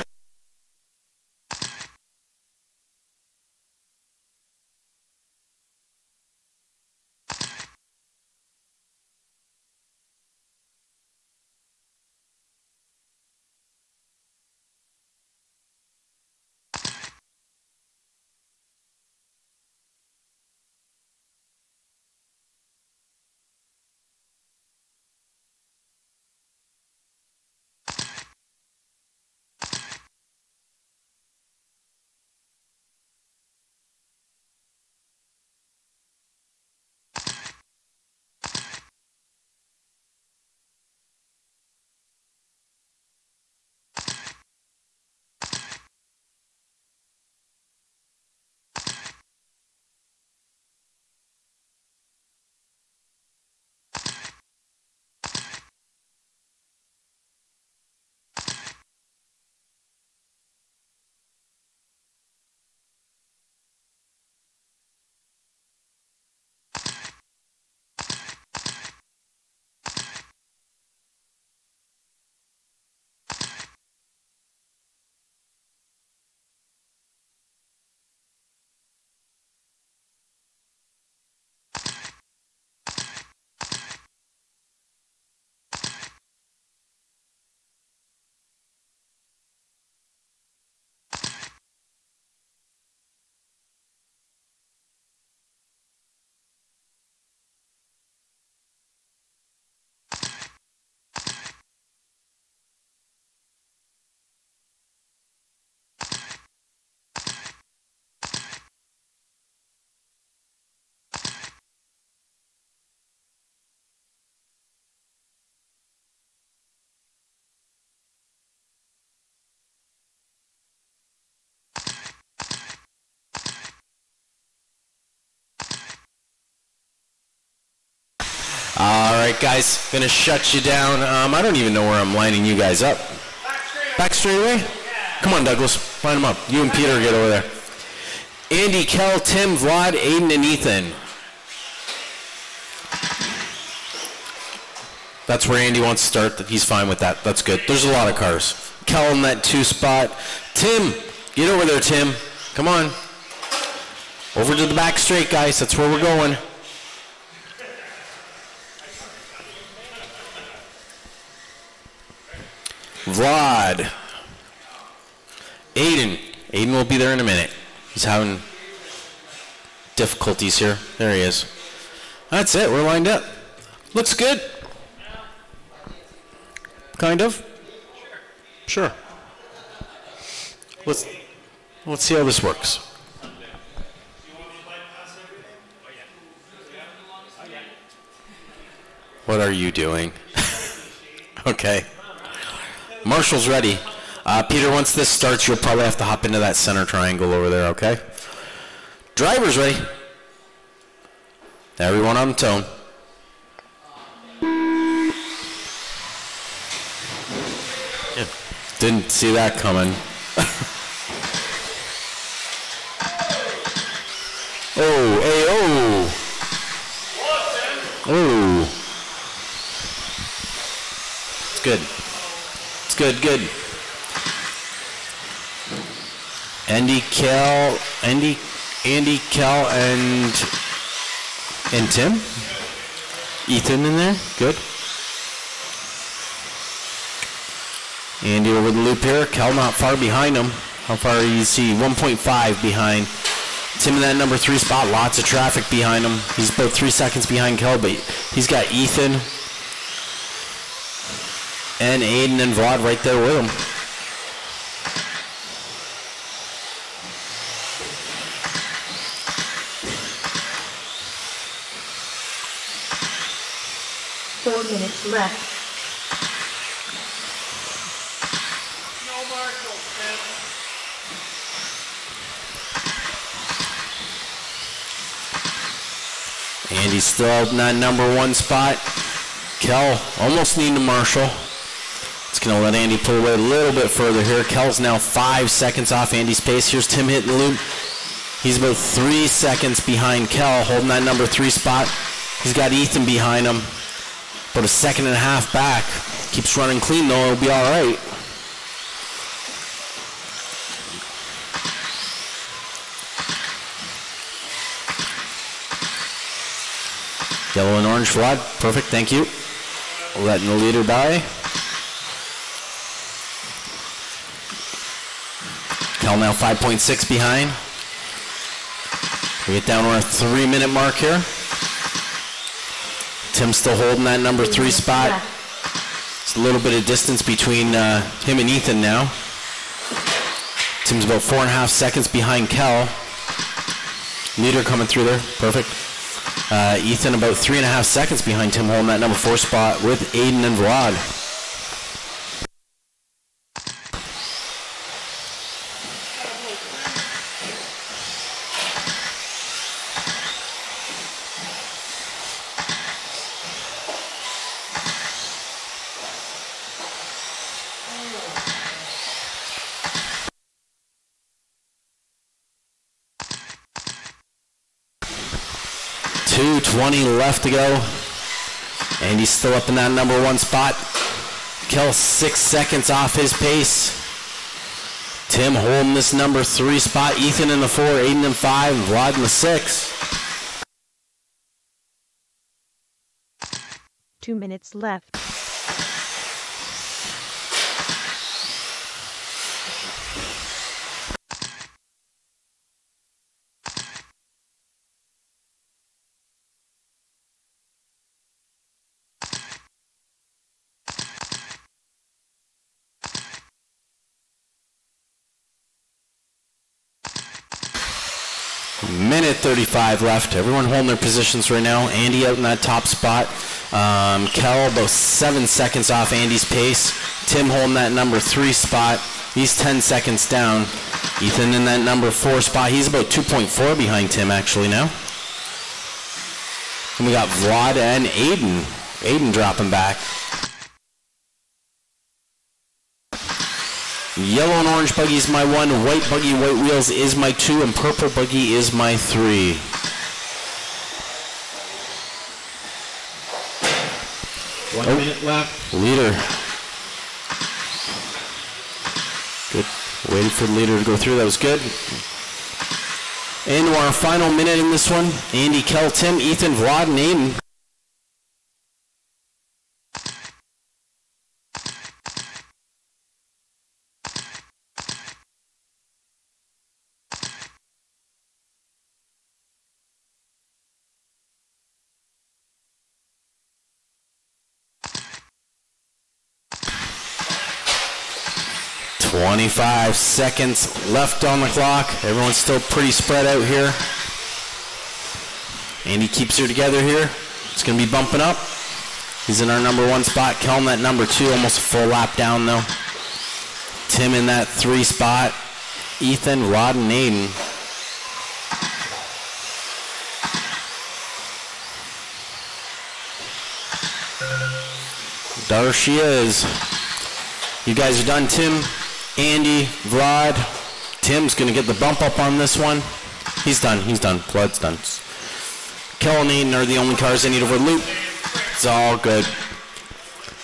All right, guys, gonna shut you down. I don't even know where I'm lining you guys up. Back straight away? Come on, Douglas, line them up. You and Peter get over there. Andy, Kel, Tim, Vlad, Aiden, and Ethan. That's where Andy wants to start. He's fine with that. That's good. There's a lot of cars. Kel in that 2 spot. Tim, get over there, Tim. Come on. Over to the back straight, guys. That's where we're going. Vlad. Aiden. Aiden will be there in a minute. He's having difficulties here. There he is. That's it. We're lined up. Looks good. Kind of. Sure. Let's see how this works. What are you doing? Okay. Marshall's ready. Peter, once this starts, you'll probably have to hop into that center triangle over there, okay? Driver's ready. Everyone on tone. Yeah. Didn't see that coming. Oh, hey, oh. Oh. It's good. It's good, good. Andy, Kel, and Tim. Ethan in there, good. Andy over the loop here. Kel not far behind him. How far do you see? 1.5 behind. Tim in that number 3 spot. Lots of traffic behind him. He's about 3 seconds behind Kel, but he's got Ethan and Aiden and Vlad right there with him. Minutes left. Andy's still in that number 1 spot. Kel almost needing to Marshall. It's going to let Andy pull away a little bit further here. Kel's now 5 seconds off Andy's pace. Here's Tim hitting the loop. He's about 3 seconds behind Kel, holding that number 3 spot. He's got Ethan behind him, about a second and a half back. Keeps running clean though, it'll be all right. Yellow and orange Vlad, perfect, thank you. Letting the leader by. Kel now 5.6 behind. We get down to our 3-minute mark here. Tim's still holding that number 3 spot. It's a little bit of distance between him and Ethan now. Tim's about 4.5 seconds behind Kel. Leader coming through there, perfect. Ethan about 3.5 seconds behind Tim, holding that number 4 spot with Aiden and Vlad. .220 left to go. And he's still up in that number 1 spot. Kel 6 seconds off his pace. Tim holding this number 3 spot. Ethan in the 4, Aiden in 5, and Vlad in the 6. 2 minutes left. Minute 35 left. Everyone holding their positions right now. Andy out in that top spot. Kel about 7 seconds off Andy's pace. Tim holding that number 3 spot. He's 10 seconds down. Ethan in that number 4 spot. He's about 2.4 behind Tim actually now. And we got Vlad and Aiden. Aiden dropping back. Yellow and orange buggy is my 1, white buggy, white wheels is my 2, and purple buggy is my 3. One minute left. Leader. Good. Waiting for the leader to go through. That was good. Into our final minute in this one. Andy, Kel, Tim, Ethan, Vlad, and Aiden. .25 seconds left on the clock. Everyone's still pretty spread out here. Andy keeps her together here. It's going to be bumping up. He's in our number 1 spot. Kel in that number 2, almost a full lap down though. Tim in that 3 spot. Ethan, Rod, and Aiden. There she is. You guys are done, Tim, Andy, Vlad. Tim's going to get the bump up on this one. He's done. Vlad's done. Kel and Aiden are the only cars they need over loop. It's all good.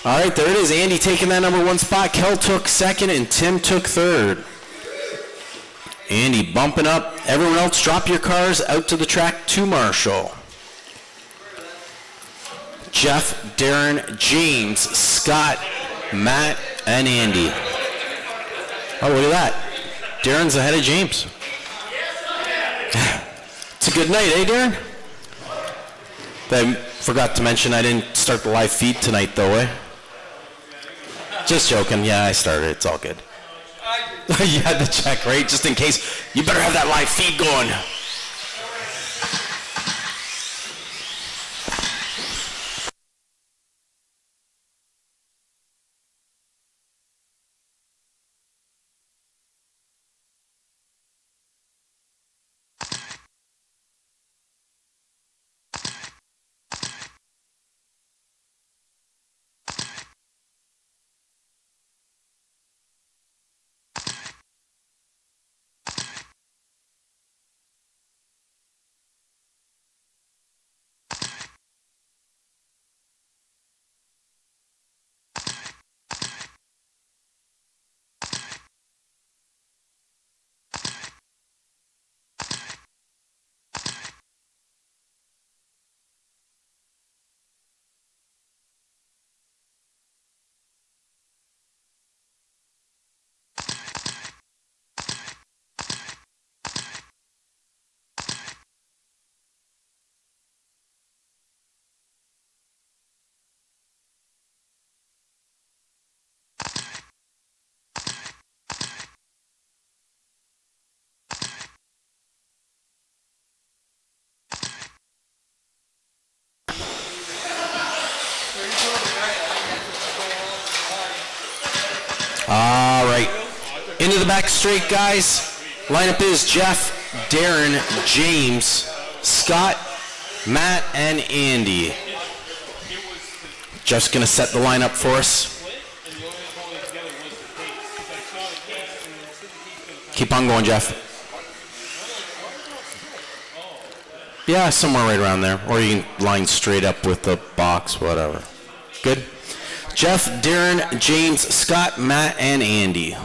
All right, there it is. Andy taking that number 1 spot. Kel took 2nd, and Tim took 3rd. Andy bumping up. Everyone else, drop your cars out to the track to Marshall. Jeff, Darren, James, Scott, Matt, and Andy. Oh, look at that. Darren's ahead of James. It's a good night, eh, Darren? I forgot to mention I didn't start the live feed tonight, though, eh? Just joking. Yeah, I started. It's all good. You had to check, right? Just in case. You better have that live feed going. All right. Into the back straight, guys. Lineup is Jeff, Darren, James, Scott, Matt, and Andy. Jeff's going to set the lineup for us. Keep on going, Jeff. Yeah, somewhere right around there. Or you can line straight up with the box, whatever. Good. Jeff, Darren, James, Scott, Matt, and Andy.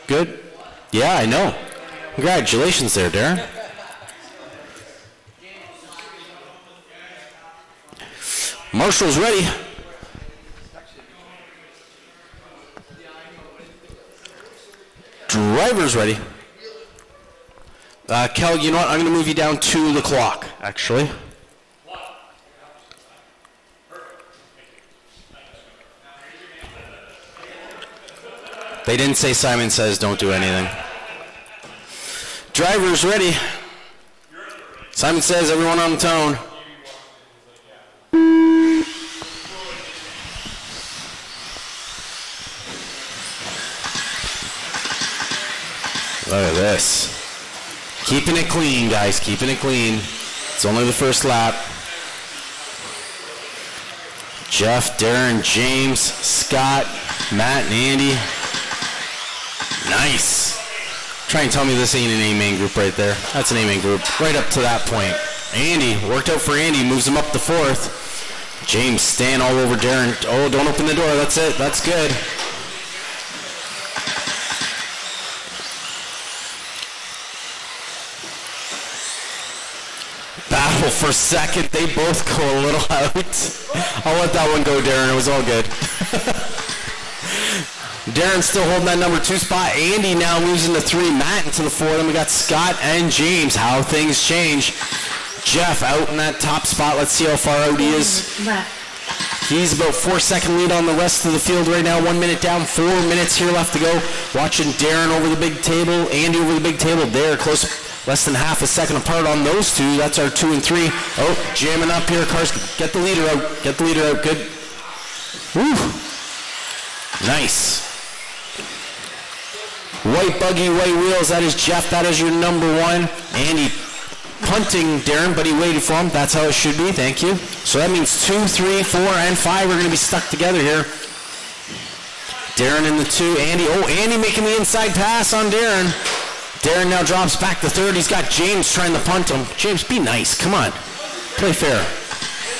Good? Yeah, I know. Congratulations there, Darren. Marshall's ready. Driver's ready. Kel, you know what? I'm going to move you down to the clock, actually. They didn't say Simon says don't do anything. Driver's ready. Simon says everyone on the tone. Look at this. Keeping it clean, guys. Keeping it clean. It's only the first lap. Jeff, Darren, James, Scott, Matt, and Andy. Nice. Try and tell me this ain't an A-main group right there. That's an A-main group. Right up to that point. Andy. Worked out for Andy. Moves him up to fourth. James staying all over Darren. Oh, don't open the door. That's it. That's good. Battle for second. They both go a little out. I'll let that one go, Darren. It was all good. Darren's still holding that number 2 spot. Andy now moves into 3. Matt into the 4. Then we got Scott and James. How things change. Jeff out in that top spot. Let's see how far out he is. He's about 4-second lead on the rest of the field right now. 1 minute down. 4 minutes here left to go. Watching Darren over the big table. Andy over the big table. There, close. Less than half a second apart on those two. That's our 2 and 3. Oh, jamming up here. Cars, get the leader out. Get the leader out. Good. Woo. Nice. White buggy, white wheels. That is Jeff. That is your number 1. Andy punting Darren, but he waited for him. That's how it should be. Thank you. So that means 2, 3, 4, and 5 are going to be stuck together here. Darren in the 2. Andy. Oh, Andy making the inside pass on Darren. Darren now drops back to 3rd. He's got James trying to punt him. James, be nice. Come on. Play fair.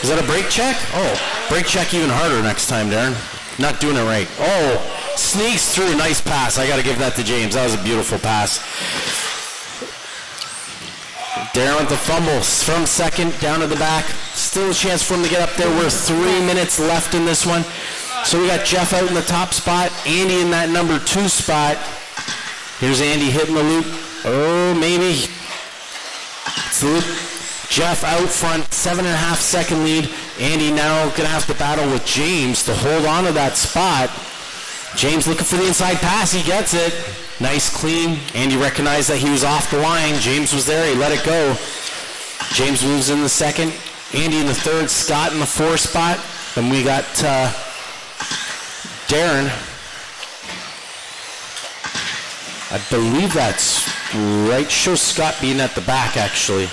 Is that a brake check? Oh, brake check even harder next time, Darren. Not doing it right. Oh, sneaks through. Nice pass. I got to give that to James. That was a beautiful pass. Darren with the fumble from second down to the back. Still a chance for him to get up there. We're 3 minutes left in this one. So we got Jeff out in the top spot. Andy in that number 2 spot. Here's Andy hitting the loop. Oh, maybe. It's the loop. Jeff out front, 7.5-second lead. Andy now going to have to battle with James to hold on to that spot. James looking for the inside pass. He gets it. Nice, clean. Andy recognized that he was off the line. James was there. He let it go. James moves in the 2nd. Andy in the 3rd. Scott in the 4 spot. Then we got Darren. I believe that's right. Shows Scott being at the back, actually.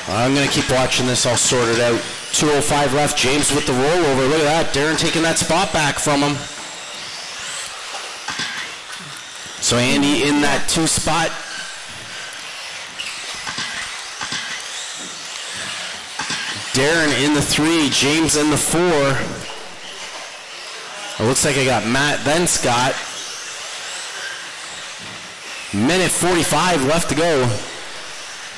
I'm going to keep watching this. I'll sort it out. 2:05 left. James with the rollover. Look at that. Darren taking that spot back from him. So Andy in that 2 spot. Darren in the 3, James in the 4. It looks like I got Matt, then Scott. Minute 45 left to go.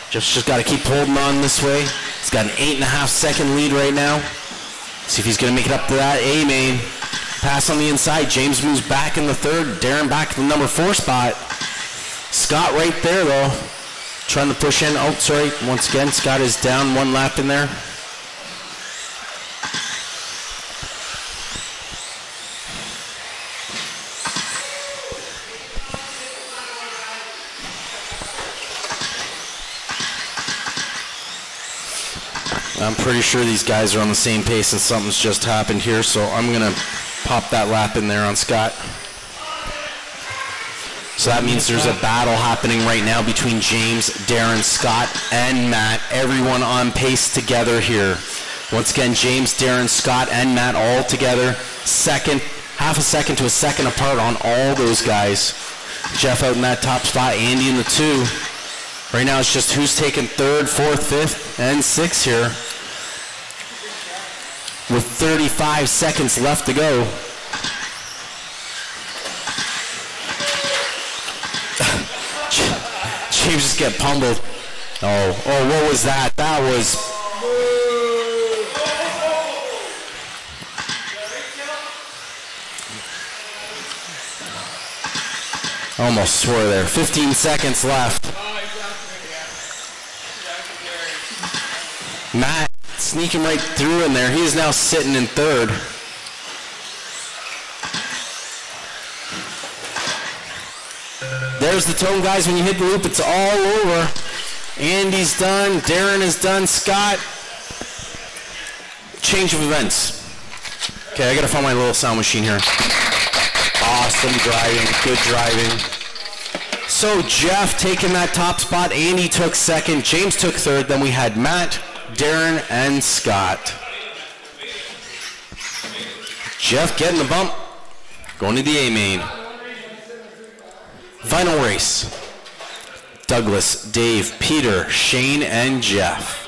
Just got to keep holding on this way. He's got an 8.5-second lead right now. See if he's going to make it up to that A-main. Pass on the inside. James moves back in the 3rd. Darren back to the number 4 spot. Scott right there, though. Trying to push in. Oh, sorry. Once again, Scott is down 1 lap in there. I'm pretty sure these guys are on the same pace and something's just happened here, so I'm going to pop that lap in there on Scott. So that means there's a battle happening right now between James, Darren, Scott, and Matt. Everyone on pace together here. Once again, James, Darren, Scott, and Matt all together. Second, half a second to a second apart on all those guys. Jeff out in that top spot, Andy in the 2. Right now it's just who's taking 3rd, 4th, 5th, and 6th here. With 35 seconds left to go. James just get pummeled. Oh, what was that? That was... Almost swore there. 15 seconds left. Matt sneaking right through in there. He is now sitting in 3rd. There's the tone, guys. When you hit the loop, it's all over. Andy's done. Darren is done. Scott. Change of events. Okay, I got to find my little sound machine here. Awesome driving. Good driving. So Jeff taking that top spot. Andy took 2nd. James took 3rd. Then we had Matt, Darren, and Scott. Jeff getting the bump. Going to the A-main. Final race. Douglas, Dave, Peter, Shane, and Jeff.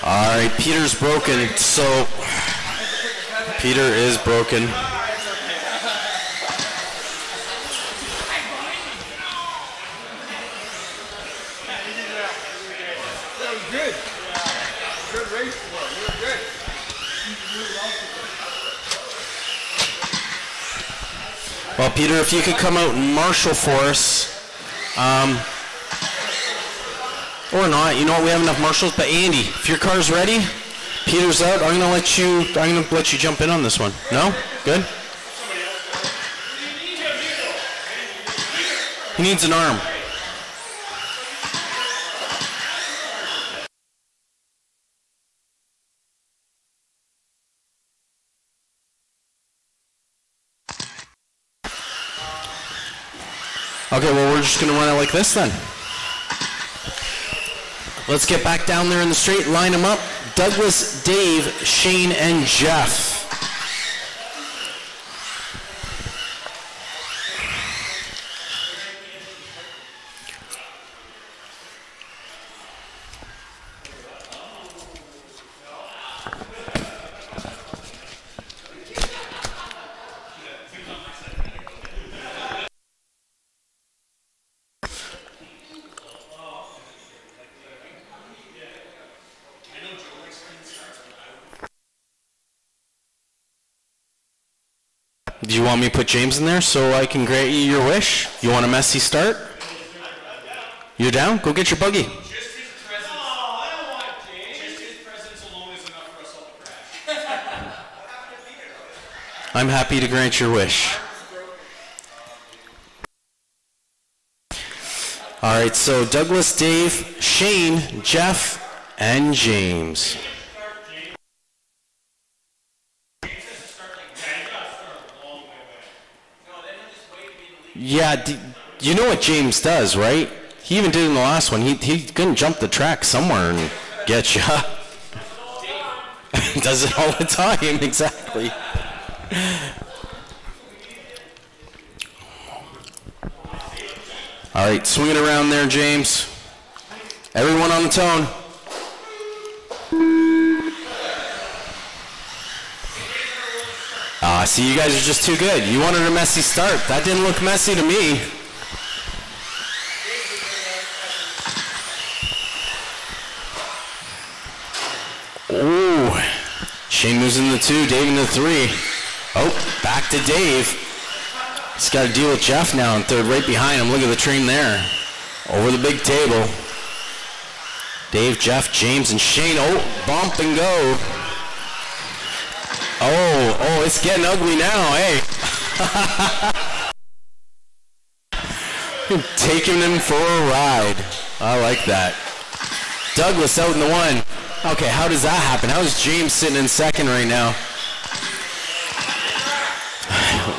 All right, Peter's broken, so Peter is broken. Well, Peter, if you could come out and marshal for us, or not, you know what, we have enough marshals, but Andy, if your car's ready, Peter's out, I'm gonna let you jump in on this one. No? Good? He needs an arm. Okay, well, we're just gonna run it like this then. Let's get back down there in the straight, line them up. Douglas, Dave, Shane, and Jeff. Do you want me to put James in there so I can grant you your wish? You want a messy start? You're down? Go get your buggy. I'm happy to grant your wish. All right, so Douglas, Dave, Shane, Jeff, and James. Yeah, you know what James does, right? He even did in the last one. He couldn't jump the track somewhere and get you. Does it all the time, exactly. All right, swing it around there, James. Everyone on the tone. See, you guys are just too good. You wanted a messy start. That didn't look messy to me. Ooh. Shane moves into the 2, Dave into the 3. Oh, back to Dave. He's got to deal with Jeff now in third, right behind him. Look at the train there. Over the big table. Dave, Jeff, James, and Shane. Oh, bump and go. Oh, it's getting ugly now, hey. Taking him for a ride. I like that. Douglas out in the 1. Okay, how does that happen? How is James sitting in second right now?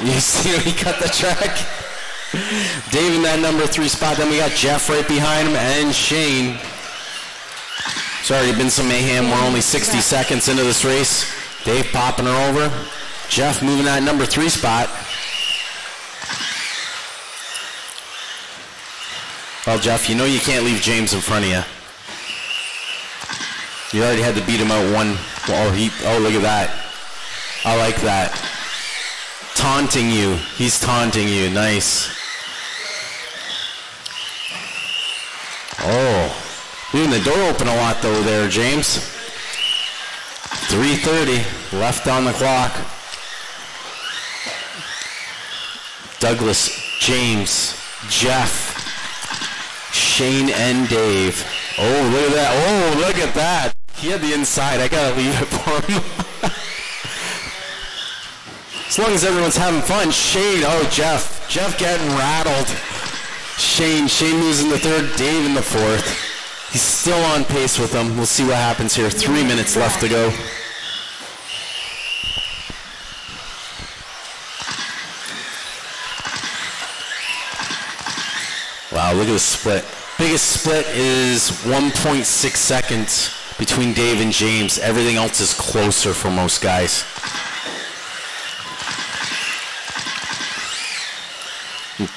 You see him, he cut the track. Dave in that number 3 spot. Then we got Jeff right behind him and Shane. It's already been some mayhem. We're only 60 seconds into this race. Dave popping her over. Jeff moving that number 3 spot. Well, Jeff, you know you can't leave James in front of you. You already had to beat him out 1. Oh, look at that. I like that. Taunting you. He's taunting you. Nice. Oh. Leaving the door open a lot, though, there, James. 3:30 left on the clock. Douglas, James, Jeff, Shane, and Dave. Oh, look at that. Oh, look at that. He had the inside. I got to leave it for him. As long as everyone's having fun. Shane, oh, Jeff. Jeff getting rattled. Shane moves in the 3rd, Dave in the 4th. He's still on pace with them. We'll see what happens here. 3 minutes left to go. Wow, look at the split. Biggest split is 1.6 seconds between Dave and James. Everything else is closer for most guys.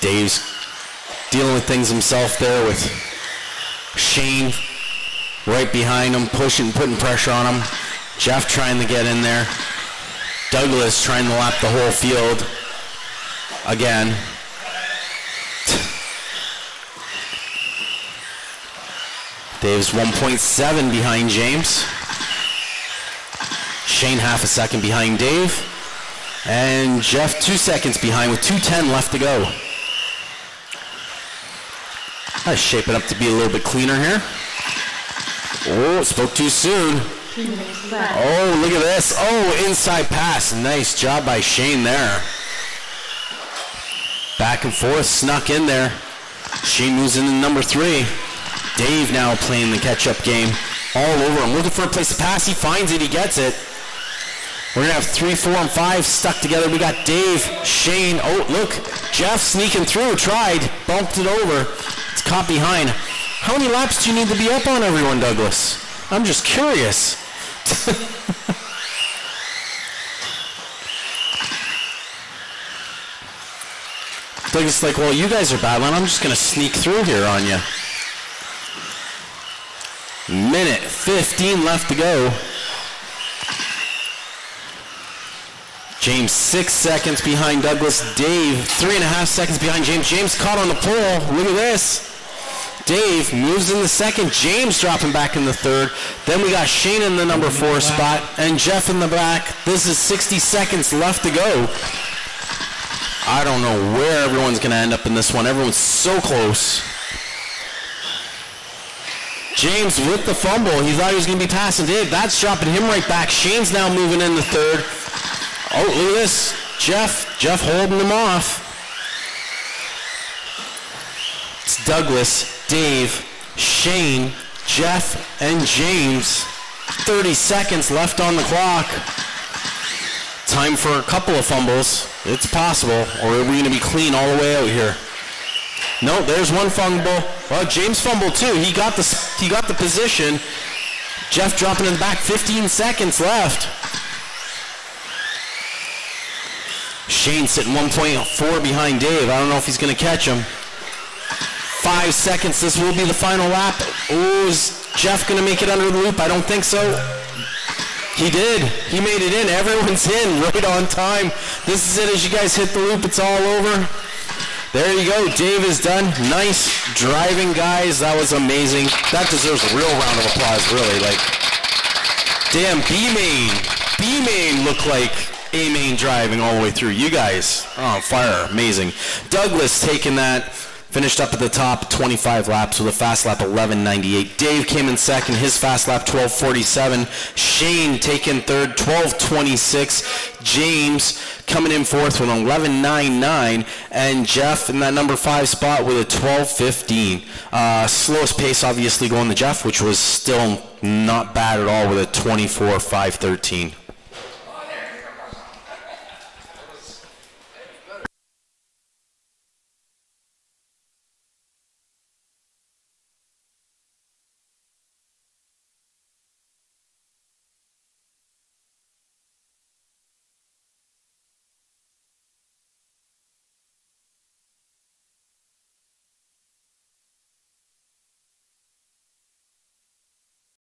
Dave's dealing with things himself there with Shane right behind him, putting pressure on him. Jeff trying to get in there. Douglas trying to lap the whole field again. Dave's 1.7 behind James. Shane half a second behind Dave. And Jeff 2 seconds behind with 2:10 left to go. That's shaping up to be a little bit cleaner here. Oh, spoke too soon. Oh, look at this. Oh, inside pass. Nice job by Shane there. Back and forth, snuck in there. Shane moves into number 3. Dave now playing the catch-up game all over him. Looking for a place to pass. He finds it. He gets it. We're going to have 3, 4, and 5 stuck together. We got Dave, Shane. Oh, look. Jeff sneaking through. Tried. Bumped it over. It's caught behind. How many laps do you need to be up on everyone, Douglas? I'm just curious. Douglas like, well, you guys are battling. I'm just going to sneak through here on you. Minute 15 left to go. James 6 seconds behind Douglas. Dave 3.5 seconds behind James. James caught on the pole. Look at this. Dave moves in the 2nd. James dropping back in the 3rd. Then we got Shane in the number 4 spot and Jeff in the back. This is 60 seconds left to go. I don't know where everyone's going to end up in this one. Everyone's so close. James with the fumble. He thought he was going to be passing Dave. That's dropping him right back. Shane's now moving in the 3rd. Oh, look at this. Jeff holding him off. It's Douglas, Dave, Shane, Jeff, and James. 30 seconds left on the clock. Time for a couple of fumbles. It's possible. Or are we going to be clean all the way out here? No, there's one fumble. Well, James fumbled too. He got the position. Jeff dropping in the back. 15 seconds left. Shane sitting 1.4 behind Dave. I don't know if he's going to catch him. 5 seconds. This will be the final lap. Oh, is Jeff going to make it under the loop? I don't think so. He did. He made it in. Everyone's in right on time. This is it. As you guys hit the loop, it's all over. There you go. Dave is done. Nice driving, guys. That was amazing. That deserves a real round of applause, really. Like, damn, B-Main looked like A-Main driving all the way through. You guys are on fire. Amazing. Douglas taking that. Finished up at the top, 25 laps with a fast lap 11:98. Dave came in second, his fast lap 12:47. Shane taking third, 12:26. James coming in fourth with an 11:99, and Jeff in that number 5 spot with a 12:15. Slowest pace obviously going to Jeff, which was still not bad at all with a 24:513.